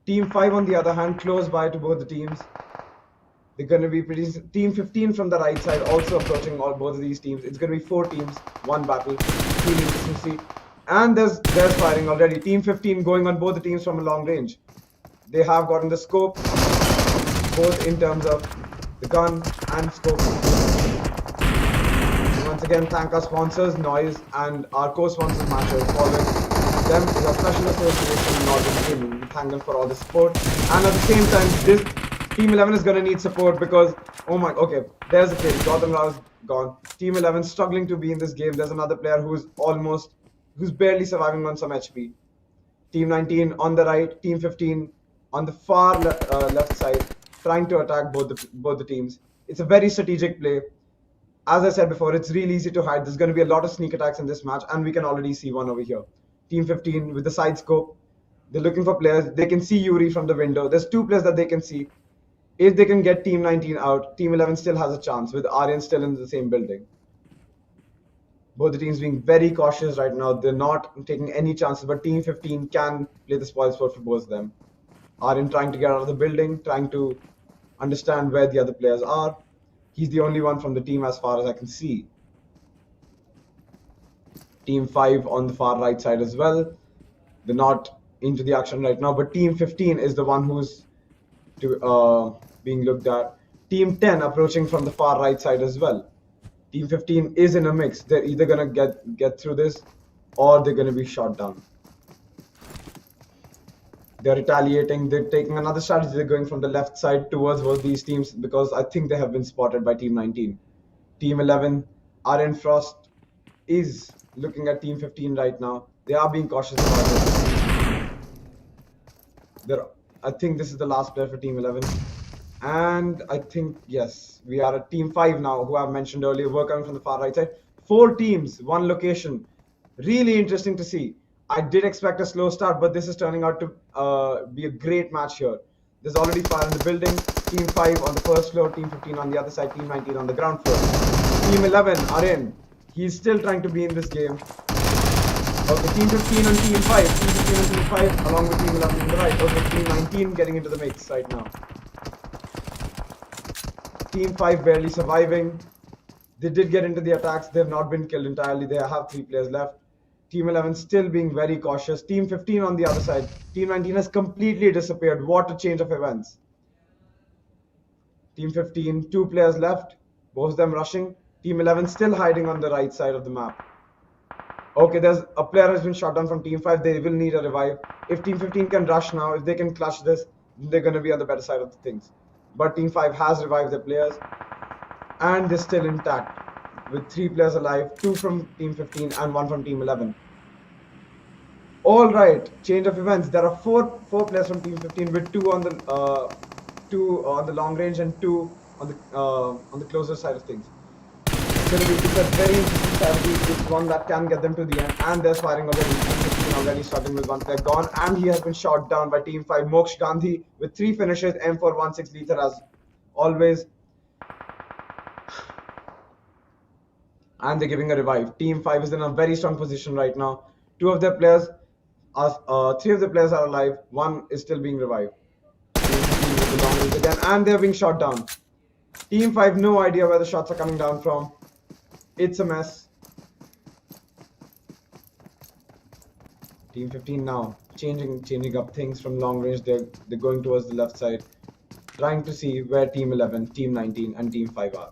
Team 5, on the other hand, close by to both the teams. They're going to be Team 15 from the right side also approaching both of these teams. It's going to be 4 teams, 1 battle. Really interesting to see. And there's firing already. Team 15 going on both the teams from a long range. They have gotten the scope, both in terms of the gun and scope. And once again, thank our sponsors, Noise, and our co-sponsors, Matcher, following them is a special association, Northern Gaming. We thank them for all the support. And at the same time, this Team 11 is going to need support, because, okay, there's a kill. Gautam Rao is gone. Team 11 struggling to be in this game. There's another player who's barely surviving on some HP. Team 19 on the right, Team 15 on the far left side, trying to attack both the teams. It's a very strategic play. As I said before, it's really easy to hide. There's going to be a lot of sneak attacks in this match, and we can already see one over here. Team 15 with the side scope. They're looking for players. They can see Yuri from the window. There's 2 players that they can see. If they can get Team 19 out, Team 11 still has a chance, with Aryan still in the same building. Both the teams being very cautious right now. They're not taking any chances, but Team 15 can play the spoil sport for both of them. Aryan trying to get out of the building, trying to understand where the other players are. He's the only one from the team as far as I can see. Team 5 on the far right side as well. They're not into the action right now, but Team 15 is the one who's being looked at. Team 10 approaching from the far right side as well. Team 15 is in a mix. They're either going to get through this, or they're going to be shot down. They're retaliating. They're taking another strategy. They're going from the left side towards both these teams, because I think they have been spotted by Team 19. Team 11, Aryan Frost is looking at Team 15 right now. They are being cautious about it. I think this is the last player for Team 11. And I think, yes, we are at Team 5 now, who I've mentioned earlier. We're coming from the far right side. 4 teams, 1 location. Really interesting to see. I did expect a slow start, but this is turning out to be a great match here. There's already fire in the building. Team 5 on the first floor, Team 15 on the other side, Team 19 on the ground floor. Team 11, Aryan, he's still trying to be in this game. Okay, Team 15 and Team 5. Team 15 and Team 5 along with Team 11 on the right. Okay, Team 19 getting into the mix right now. Team 5 barely surviving. They did get into the attacks. They have not been killed entirely. They have 3 players left. Team 11 still being very cautious. Team 15 on the other side. Team 19 has completely disappeared. What a change of events. Team 15, 2 players left. Both of them rushing. Team 11 still hiding on the right side of the map. Okay, there's a player has been shot down from Team 5. They will need a revive. If Team 15 can rush now, if they can clutch this, they're going to be on the better side of the things. But Team 5 has revived their players, and they're still intact, with 3 players alive, 2 from Team 15 and 1 from Team 11. All right, change of events. There are 4 players from Team 15, with 2 on the long range and 2 on the closer side of things. It's a very interesting strategy. It's one that can get them to the end, and they're firing already. Team 15 already starting with 1 player gone, and he has been shot down by Team 5. Moksh Gandhi with 3 finishes, M416 lethal as always. And they're giving a revive. Team 5 is in a very strong position right now. 3 of their players are alive. 1 is still being revived. Team 15 with the long range again, and they're being shot down. Team 5, no idea where the shots are coming down from. It's a mess. Team 15 now changing up things from long range. They're going towards the left side, trying to see where Team 11, Team 19, and Team 5 are.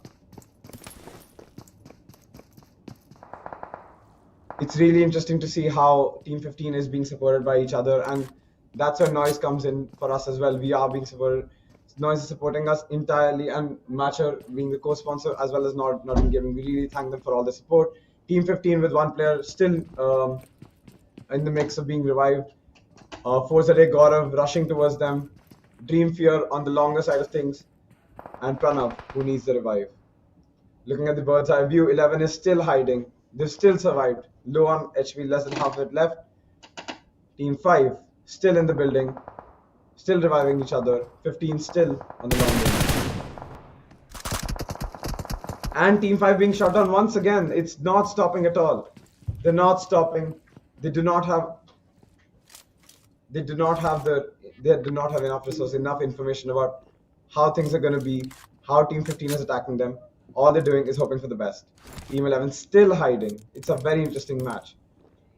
It's really interesting to see how Team 15 is being supported by each other, and that's where Noise comes in for us as well. We are being supported. Noise is supporting us entirely, and Matcher being the co-sponsor as well as Nottingham Gaming. We really thank them for all the support. Team 15 with one player still in the mix of being revived. Forzade Gaurav rushing towards them. Dream Fear on the longer side of things, and Pranav who needs the revive. Looking at the bird's eye view, 11 is still hiding. They've still survived. Low on HP, less than half of it left. Team 5 still in the building, still reviving each other. 15 still on the long range. And Team 5 being shot down once again. It's not stopping at all. They're not stopping. They do not have enough resources, enough information about how things are going to be, how Team 15 is attacking them. All they're doing is hoping for the best. Team 11 still hiding. It's a very interesting match.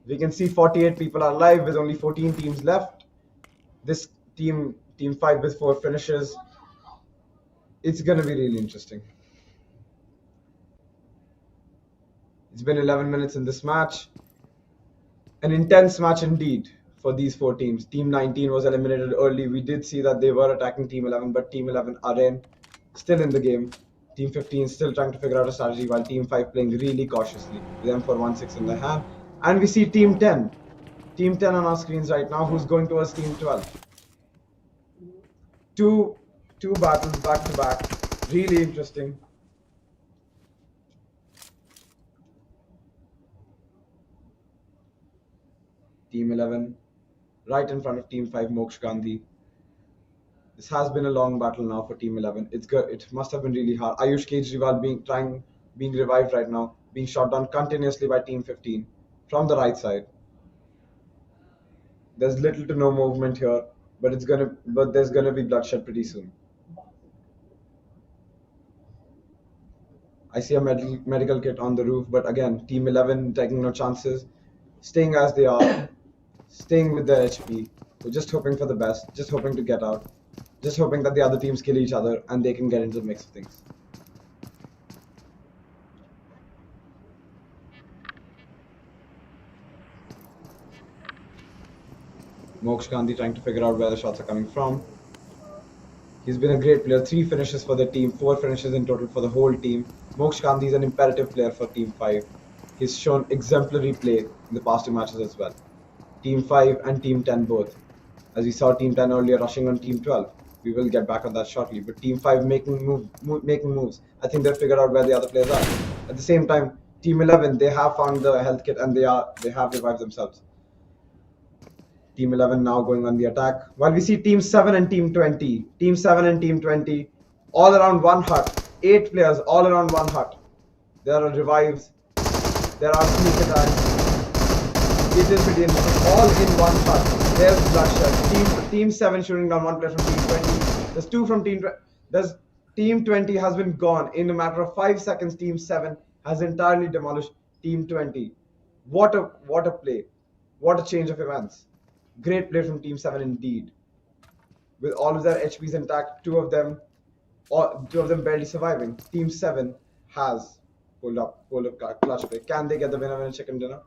We can see 48 people are alive with only 14 teams left. This team 5 with 4 finishes. It's going to be really interesting. It's been 11 minutes in this match. An intense match indeed for these 4 teams. Team 19 was eliminated early. We did see that they were attacking Team 11, but Team 11 are still in the game. Team 15 still trying to figure out a strategy, while Team 5 playing really cautiously with M416 in their hand. And we see Team 10. Team 10 on our screens right now, who's going towards Team 12. Two battles back to back. Really interesting. Team 11 right in front of Team 5, Moksh Gandhi. This has been a long battle now for Team 11. It's good. It must have been really hard. Ayush Kejriwal being revived right now, being shot down continuously by Team 15 from the right side. There's little to no movement here, but there's gonna be bloodshed pretty soon. I see a medical kit on the roof, but again, Team 11 taking no chances, staying as they are, staying with their HP. We're just hoping for the best, just hoping to get out. Just hoping that the other teams kill each other and they can get into the mix of things. Moksh Gandhi trying to figure out where the shots are coming from. He's been a great player. 3 finishes for the team, 4 finishes in total for the whole team. Moksh Gandhi is an imperative player for Team 5. He's shown exemplary play in the past 2 matches as well. Team 5 and Team 10 both. As we saw Team 10 earlier rushing on Team 12. We will get back on that shortly. But Team 5 making moves. I think they've figured out where the other players are. At the same time, Team 11, they have found the health kit and they have revived themselves. Team 11 now going on the attack. While we see Team 7 and Team 20. Team 7 and Team 20 all around one hut. 8 players all around one hut. There are revives. There are sneak attacks. It is pretty interesting. All in one hut. There's bloodshed. Team 7 shooting down 1 player from Team 20. There's 2 from Team 20. There's Team 20 has been gone. In a matter of 5 seconds, Team 7 has entirely demolished Team 20. What a play. What a change of events. Great play from Team 7 indeed. With all of their HPs intact, two of them barely surviving. Team 7 has pulled up clutch play. Can they get the winner chicken dinner?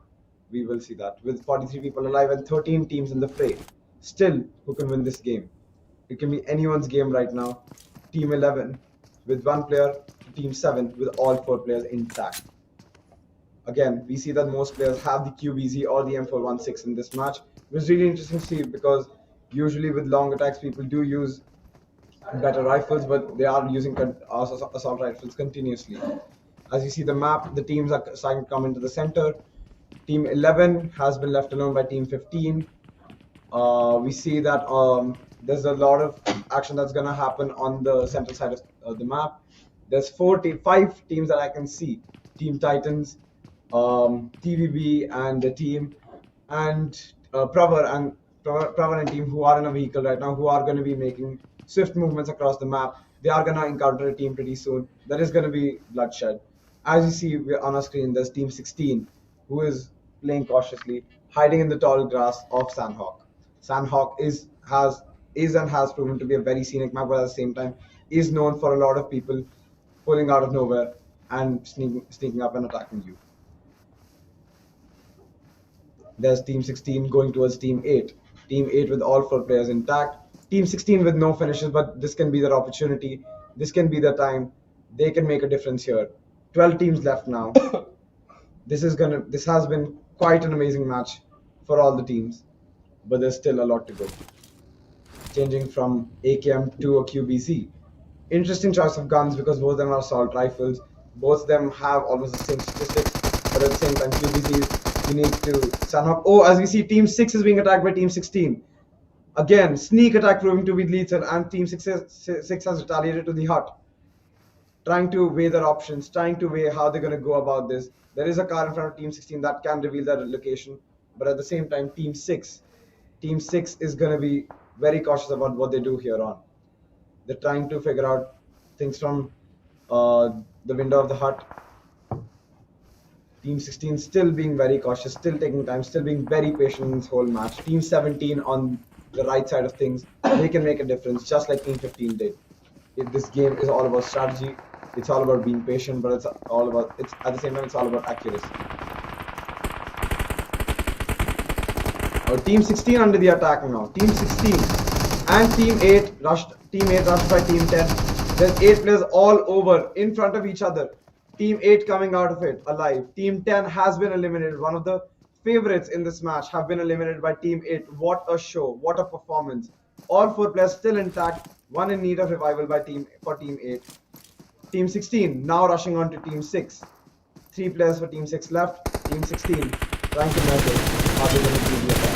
We will see that. With 43 people alive and 13 teams in the fray, still who can win this game? It can be anyone's game right now. Team 11 with 1 player, Team 7 with all 4 players intact. Again, we see that most players have the QBZ or the M416 in this match. It was really interesting to see because usually with long attacks, people do use better rifles, but they are using assault rifles continuously. As you see the map, the teams are starting to come into the center. Team 11 has been left alone by Team 15. We see that there's a lot of action that's going to happen on the central side of the map. There's 5 teams that I can see. Team Titans, TVB and the team, and Pravar and team who are in a vehicle right now, who are going to be making swift movements across the map. They are going to encounter a team pretty soon. There is going to be bloodshed. As you see on our screen, there's Team 16, who is playing cautiously, hiding in the tall grass of Sandhawk. Sandhawk is and has proven to be a very scenic map, but at the same time is known for a lot of people pulling out of nowhere and sneaking up and attacking you. There's Team 16 going towards Team 8. Team 8 with all 4 players intact. Team 16 with no finishes, but this can be their opportunity. This can be the time. They can make a difference here. 12 teams left now. This has been quite an amazing match for all the teams, but there's still a lot to go. Changing from AKM to a QBC. Interesting choice of guns because both of them are assault rifles. Both of them have almost the same statistics, but at the same time, QBC is unique to Sandhawk. Oh, as we see, Team 6 is being attacked by Team 16. Again, sneak attack proving to be lethal, and Team 6 has retaliated to the hut. Trying to weigh their options, trying to weigh how they're going to go about this. There is a car in front of Team 16 that can reveal their location, but at the same time, Team 6 is going to be very cautious about what they do here on. They're trying to figure out things from the window of the hut. Team 16 still being very cautious, still taking time, still being very patient in this whole match. Team 17 on the right side of things, they can make a difference, just like Team 15 did. This game is all about strategy. It's all about being patient, but it's at the same time it's all about accuracy. Team 16 under the attack now. Team 16 and Team 8 rushed. Team 8 rushed by Team 10. There's 8 players all over in front of each other. Team 8 coming out of it alive. Team 10 has been eliminated. One of the favorites in this match have been eliminated by Team 8. What a show! What a performance! All 4 players still intact. One in need of revival by Team 8. Team 16 now rushing on to Team 6. 3 players for Team 6 left. Team 16 trying to measure how they're going to do the attack.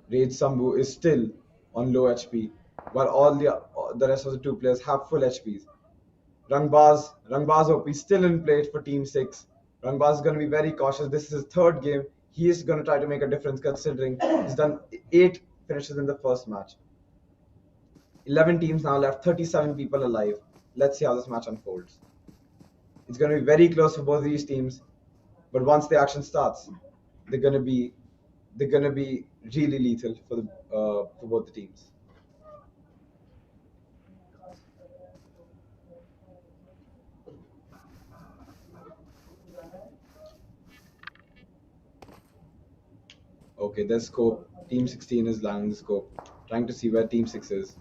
Rage Sambu is still on low HP, while all the rest of the 2 players have full HPs. Rangbaz OP still in play for Team 6. Rangbaz is going to be very cautious. This is his 3rd game. He is going to try to make a difference considering he's done 8 finishes in the first match. 11 teams now left, 37 people alive. Let's see how this match unfolds. It's going to be very close for both of these teams, but once the action starts, they're going to be really lethal for both the teams. Okay, there's scope. Team 16 is landing the scope, trying to see where Team 6 is.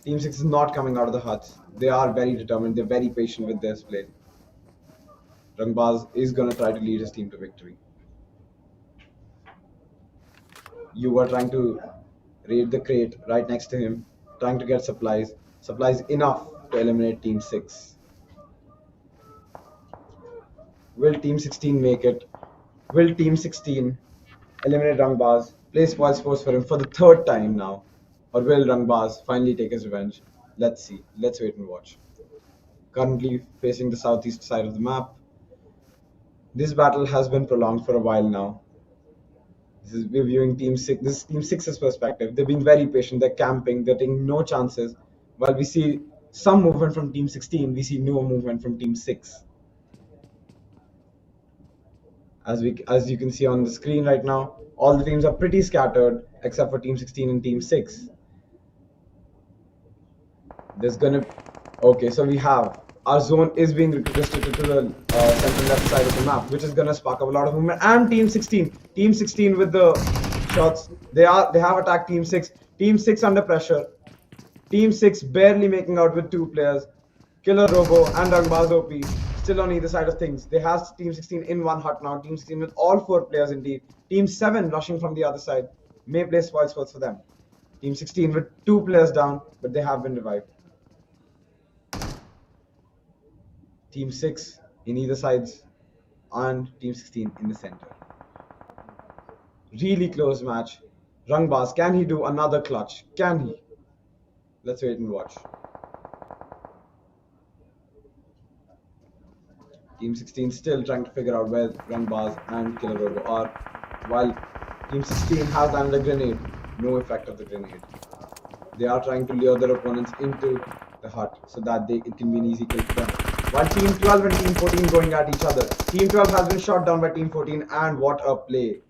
Team 6 is not coming out of the huts. They are very determined. They're very patient with their play. Rangbaz is going to try to lead his team to victory. You were trying to raid the crate right next to him, trying to get supplies enough to eliminate Team 6. Will Team 16 make it? Will Team 16 eliminate Rangbaz, play spoil sports for him for the 3rd time now? Or will Rangbaz finally take his revenge? Let's see. Let's wait and watch. Currently facing the southeast side of the map. This battle has been prolonged for a while now. We're viewing Team 6. This is Team 6's perspective. They're being very patient. They're camping. They're taking no chances. While we see some movement from Team 16, we see no movement from Team 6. As you can see on the screen right now, all the teams are pretty scattered except for Team 16 and Team 6. Okay, so we have our zone is being restricted to the central left side of the map, which is gonna spark up a lot of movement. And Team 16 with the shots, they have attacked Team 6. Team 6 under pressure. Team 6 barely making out with 2 players. Killer Robo and Rangbaz OP still on either side of things. They have Team 16 in one hut now. Team 16 with all 4 players indeed. Team 7 rushing from the other side. May play spoil sports for them. Team 16 with 2 players down, but they have been revived. Team 6 in either sides and Team 16 in the center. Really close match. Rangbaz, can he do another clutch? Can he? Let's wait and watch. Team 16 still trying to figure out where Rangbaz and Killer Robo are, while Team 16 has landed a grenade. No effect of the grenade. They are trying to lure their opponents into the hut so that it can be an easy kill for them. while Team 12 and Team 14 going at each other. Team 12 has been shot down by Team 14, and what a play.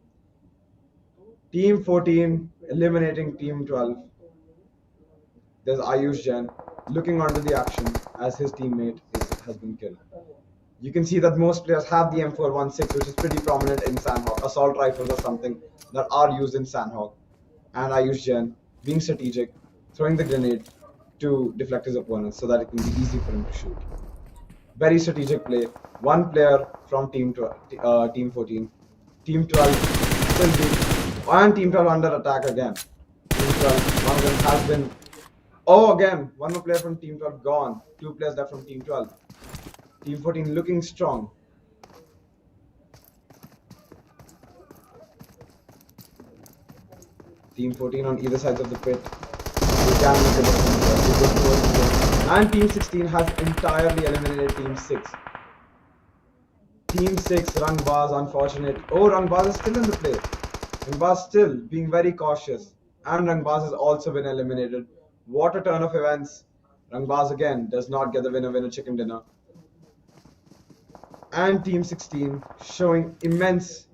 Team 14 eliminating Team 12. There's Ayush Jain looking onto the action as his teammate has been killed. You can see that most players have the M416, which is pretty prominent in Sandhawk. Assault rifles are something that are used in Sandhawk. And Ayush Jain being strategic, throwing the grenade to deflect his opponent so that it can be easy for him to shoot. Very strategic play. One player from Team 14. Team 12 still being, and Team 12 under attack again. Team 12, one of them has been. Oh, again, one more player from Team 12 gone. Two players left from Team 12. Team 14 looking strong. Team 14 on either sides of the pit. They can make a difference. And Team 16 has entirely eliminated Team 6. Team 6, Rangbaz, unfortunate. Oh, Rangbaz is still in the play. Rangbaz still being very cautious. And Rangbaz has also been eliminated. What a turn of events. Rangbaz again does not get the winner chicken dinner. And Team 16 showing immense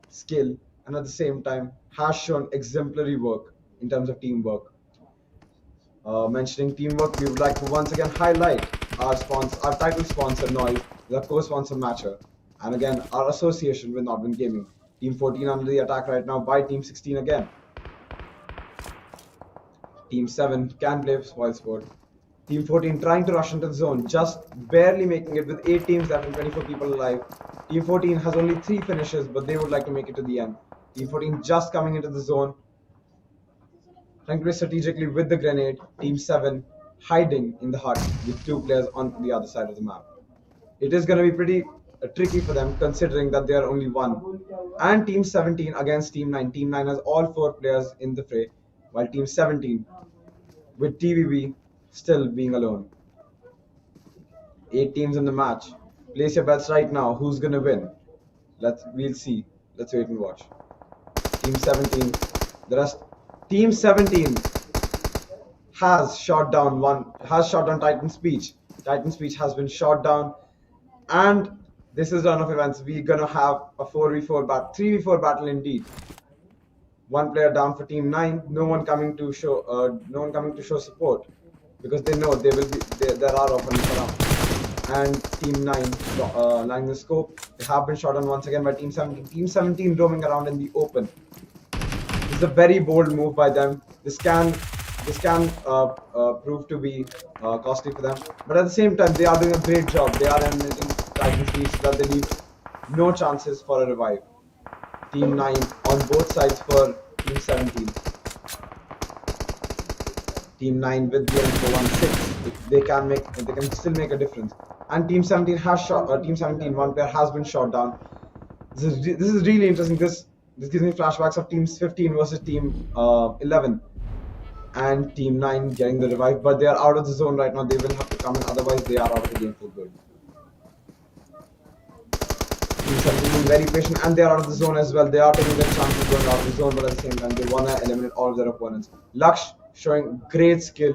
skill, and at the same time has shown exemplary work in terms of teamwork. Mentioning teamwork, we would like to once again highlight our title sponsor Noise, the co-sponsor Matcher, and again our association with Nodwin Gaming. Team 14 under the attack right now by Team 16 again. Team 7 can play spoil sport. Team 14 trying to rush into the zone, just barely making it with 8 teams left and 24 people alive. Team 14 has only 3 finishes, but they would like to make it to the end. Team 14 just coming into the zone, trying to play strategically with the grenade. Team 7 hiding in the hut with 2 players on the other side of the map. It is going to be pretty tricky for them considering that they are only 1. And Team 17 against Team 9. Team 9 has all 4 players in the fray, while Team 17 with TVB still being alone. 8 teams in the match. Place your bets right now. Who's gonna win? We'll see. Let's wait and watch. Team 17. Team 17 has shot down Titan Speech. Titan Speech has been shot down, and this is run of events. We're gonna have a 3v4 battle indeed. 1 player down for Team 9. No one coming to show support, because they know there are opponents around. And Team 9 lying the scope. They have been shot on once again by Team 17. Team 17 roaming around in the open. This is a very bold move by them. This can prove to be costly for them. But at the same time, they are doing a great job. They are eliminating Titan Speech so that they leave no chances for a revive. Team 9 on both sides for Team 17. Team 9 with the M416, they can still make a difference. And Team 17 has shot. Team 17, 1 player has been shot down. This is really interesting. This gives me flashbacks of Team 15 versus Team 11, and Team 9 getting the revive. But they are out of the zone right now. They will have to come in, otherwise they are out of the game for good. Team 17 being very patient, and they are out of the zone as well. They are taking their chances going out of the zone, but at the same time they wanna eliminate all of their opponents. Laksh showing great skill,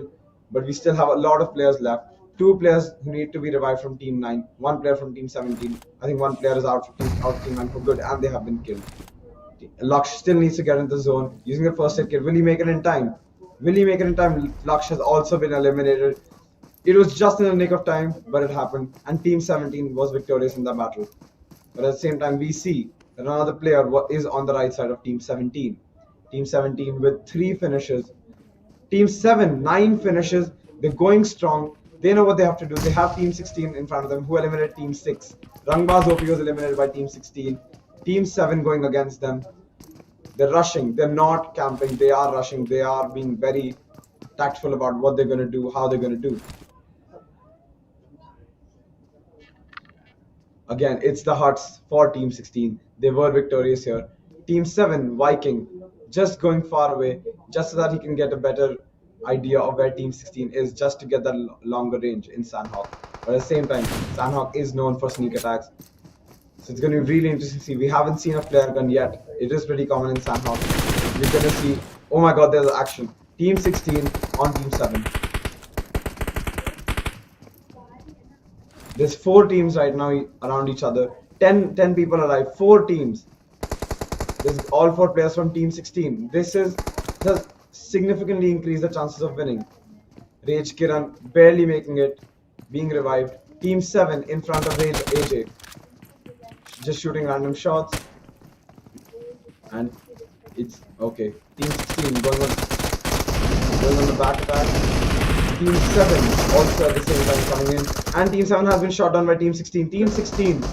but we still have a lot of players left. 2 players who need to be revived from Team 9, 1 player from Team 17. I think 1 player is out of Team 9 for good, and they have been killed. Laksh still needs to get into the zone using a first aid kit. Will he make it in time? Laksh has also been eliminated. It was just in the nick of time, but it happened, and Team 17 was victorious in the battle. But at the same time, we see that another player is on the right side of Team 17. Team 17 with 3 finishes. Team 7, 9 finishes. They're going strong. They know what they have to do. They have Team 16 in front of them, who eliminated Team 6. Rangbaz OP was eliminated by Team 16. Team 7 going against them. They're rushing. They're not camping. They are rushing. They are being very tactful about what they're going to do, how they're going to do. Again, it's the huts for Team 16. They were victorious here. Team 7, Viking, just going far away, just so that he can get a better idea of where Team 16 is, just to get that longer range in Sandhawk. But at the same time, Sandhawk is known for sneak attacks. So it's going to be really interesting to see. We haven't seen a flare gun yet. It is pretty common in Sandhawk. We're going to see, oh my god, there's action. Team 16 on Team 7. There's 4 teams right now around each other. 10 people alive. 4 teams. There's all 4 players from Team 16. This does significantly increase the chances of winning. Rage Kiran barely making it, being revived. Team 7 in front of Rage AJ, just shooting random shots. And it's okay. Team 16 going on the back attack. Team 7 also at the same time coming in. And Team 7 has been shot down by Team 16. Team 16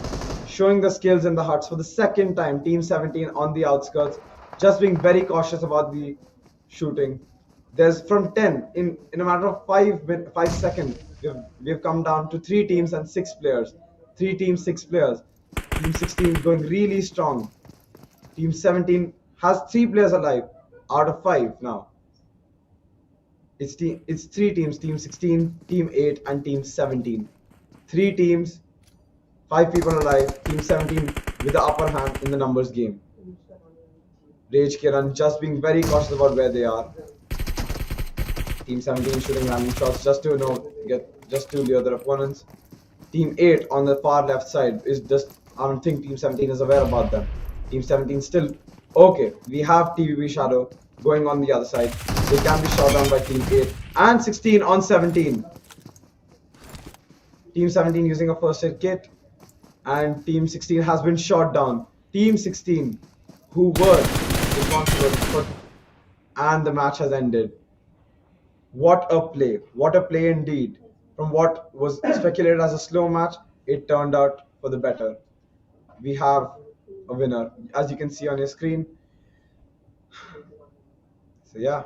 showing the skills in the huts for the second time. Team 17 on the outskirts, just being very cautious about the shooting. There's from 10 in a matter of 5 seconds. We've come down to 3 teams and 6 players. 3 teams, 6 players. Team 16 going really strong. Team 17 has 3 players alive out of 5 now. It's 3 teams, Team 16, Team 8, and Team 17. 3 teams, 5 people alive, Team 17 with the upper hand in the numbers game. Rage Kiran just being very cautious about where they are. Team 17 shooting random shots just to lure their opponents. Team 8 on the far left side is just, I don't think Team 17 is aware about them. Team 17 still okay. We have TVB Shadow going on the other side. They can be shot down by Team 8 and 16 on 17. Team 17 using a first aid kit, and Team 16 has been shot down. Team 16, who were responsible for, and the match has ended. What a play! What a play indeed! From what was speculated as a slow match, it turned out for the better. We have a winner, as you can see on your screen. So yeah,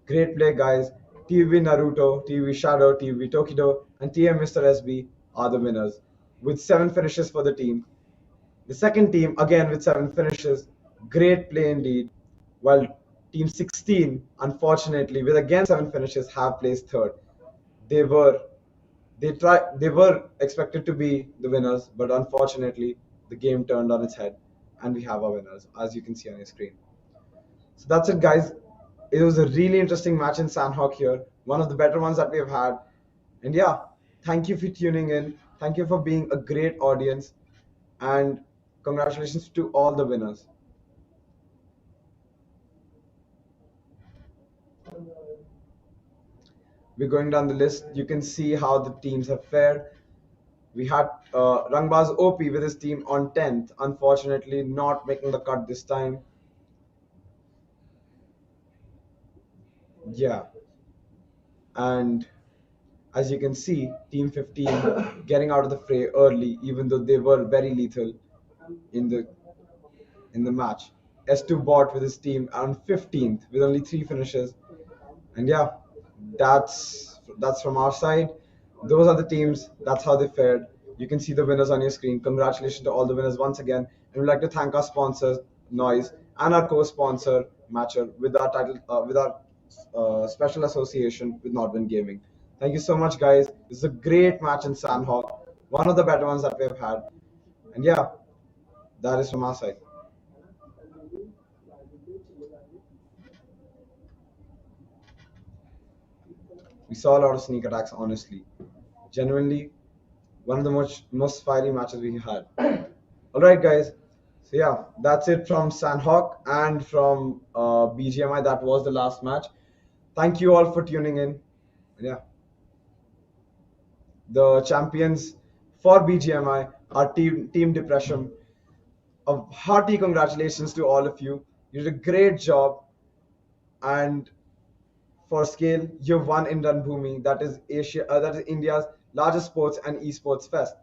great play, guys. TV Naruto, TV Shadow, TV Tokido, and TM Mr. SB are the winners, with 7 finishes for the team. The second team, again with 7 finishes, great play indeed, while Team 16, unfortunately, with again 7 finishes, have placed third. They were expected to be the winners, but unfortunately, the game turned on its head, and we have our winners, as you can see on your screen. So that's it, guys. It was a really interesting match in Sandhawk here, one of the better ones that we have had. And yeah, thank you for tuning in. Thank you for being a great audience, and congratulations to all the winners. We're going down the list. You can see how the teams have fared. We had Rangbaz OP with his team on 10th, unfortunately not making the cut this time. Yeah. And as you can see, Team 15 getting out of the fray early, even though they were very lethal in the match. S2 bot with his team on 15th with only 3 finishes. And yeah, that's from our side. Those are the teams. That's how they fared. You can see the winners on your screen. Congratulations to all the winners once again. And we'd like to thank our sponsors, Noise, and our co-sponsor, Matcher, with our special association with Nordwind Gaming. Thank you so much, guys. This is a great match in Sandhawk, one of the better ones that we've had. And yeah, that is from our side. We saw a lot of sneak attacks, honestly. Genuinely, one of the most fiery matches we had. All right, guys. So yeah, that's it from Sandhawk and from BGMI. That was the last match. Thank you all for tuning in. And yeah, the champions for BGMI are Team Depression. A hearty congratulations to all of you. You did a great job, and for scale, you've won in Ranbhoomi. That is India's largest sports and esports fest,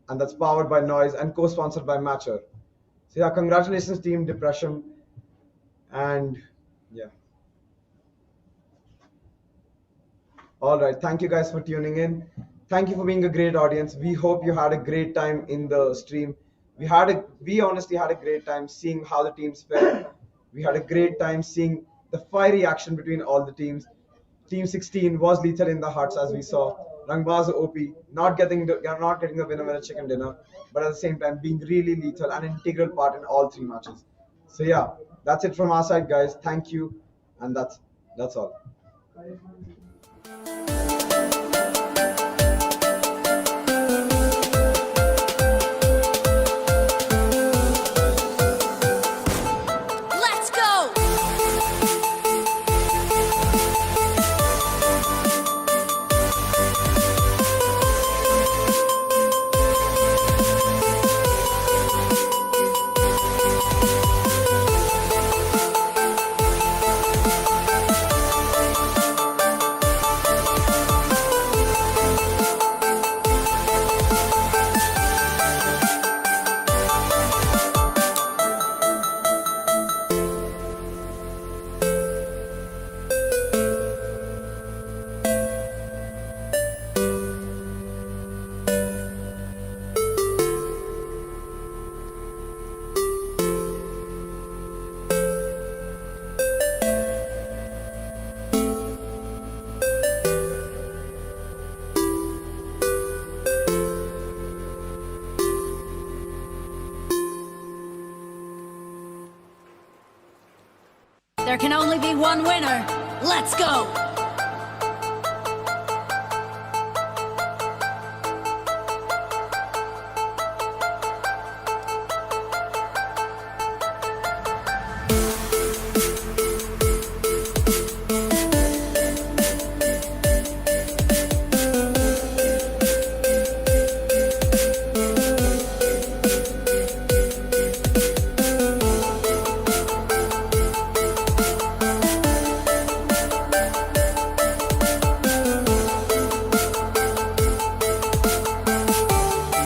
and that's powered by Noise and co-sponsored by Matcher. So yeah, congratulations, Team Depression, and yeah. All right, thank you guys for tuning in. Thank you for being a great audience. We hope you had a great time in the stream. We honestly had a great time seeing how the teams fared. We had a great time seeing the fiery action between all the teams. Team 16 was lethal in the huts, as we saw. Rangbaz OP not getting the winner with a chicken dinner, but at the same time being really lethal and integral part in all 3 matches. So yeah, that's it from our side, guys. Thank you, and that's all. There can only be one winner. Let's go!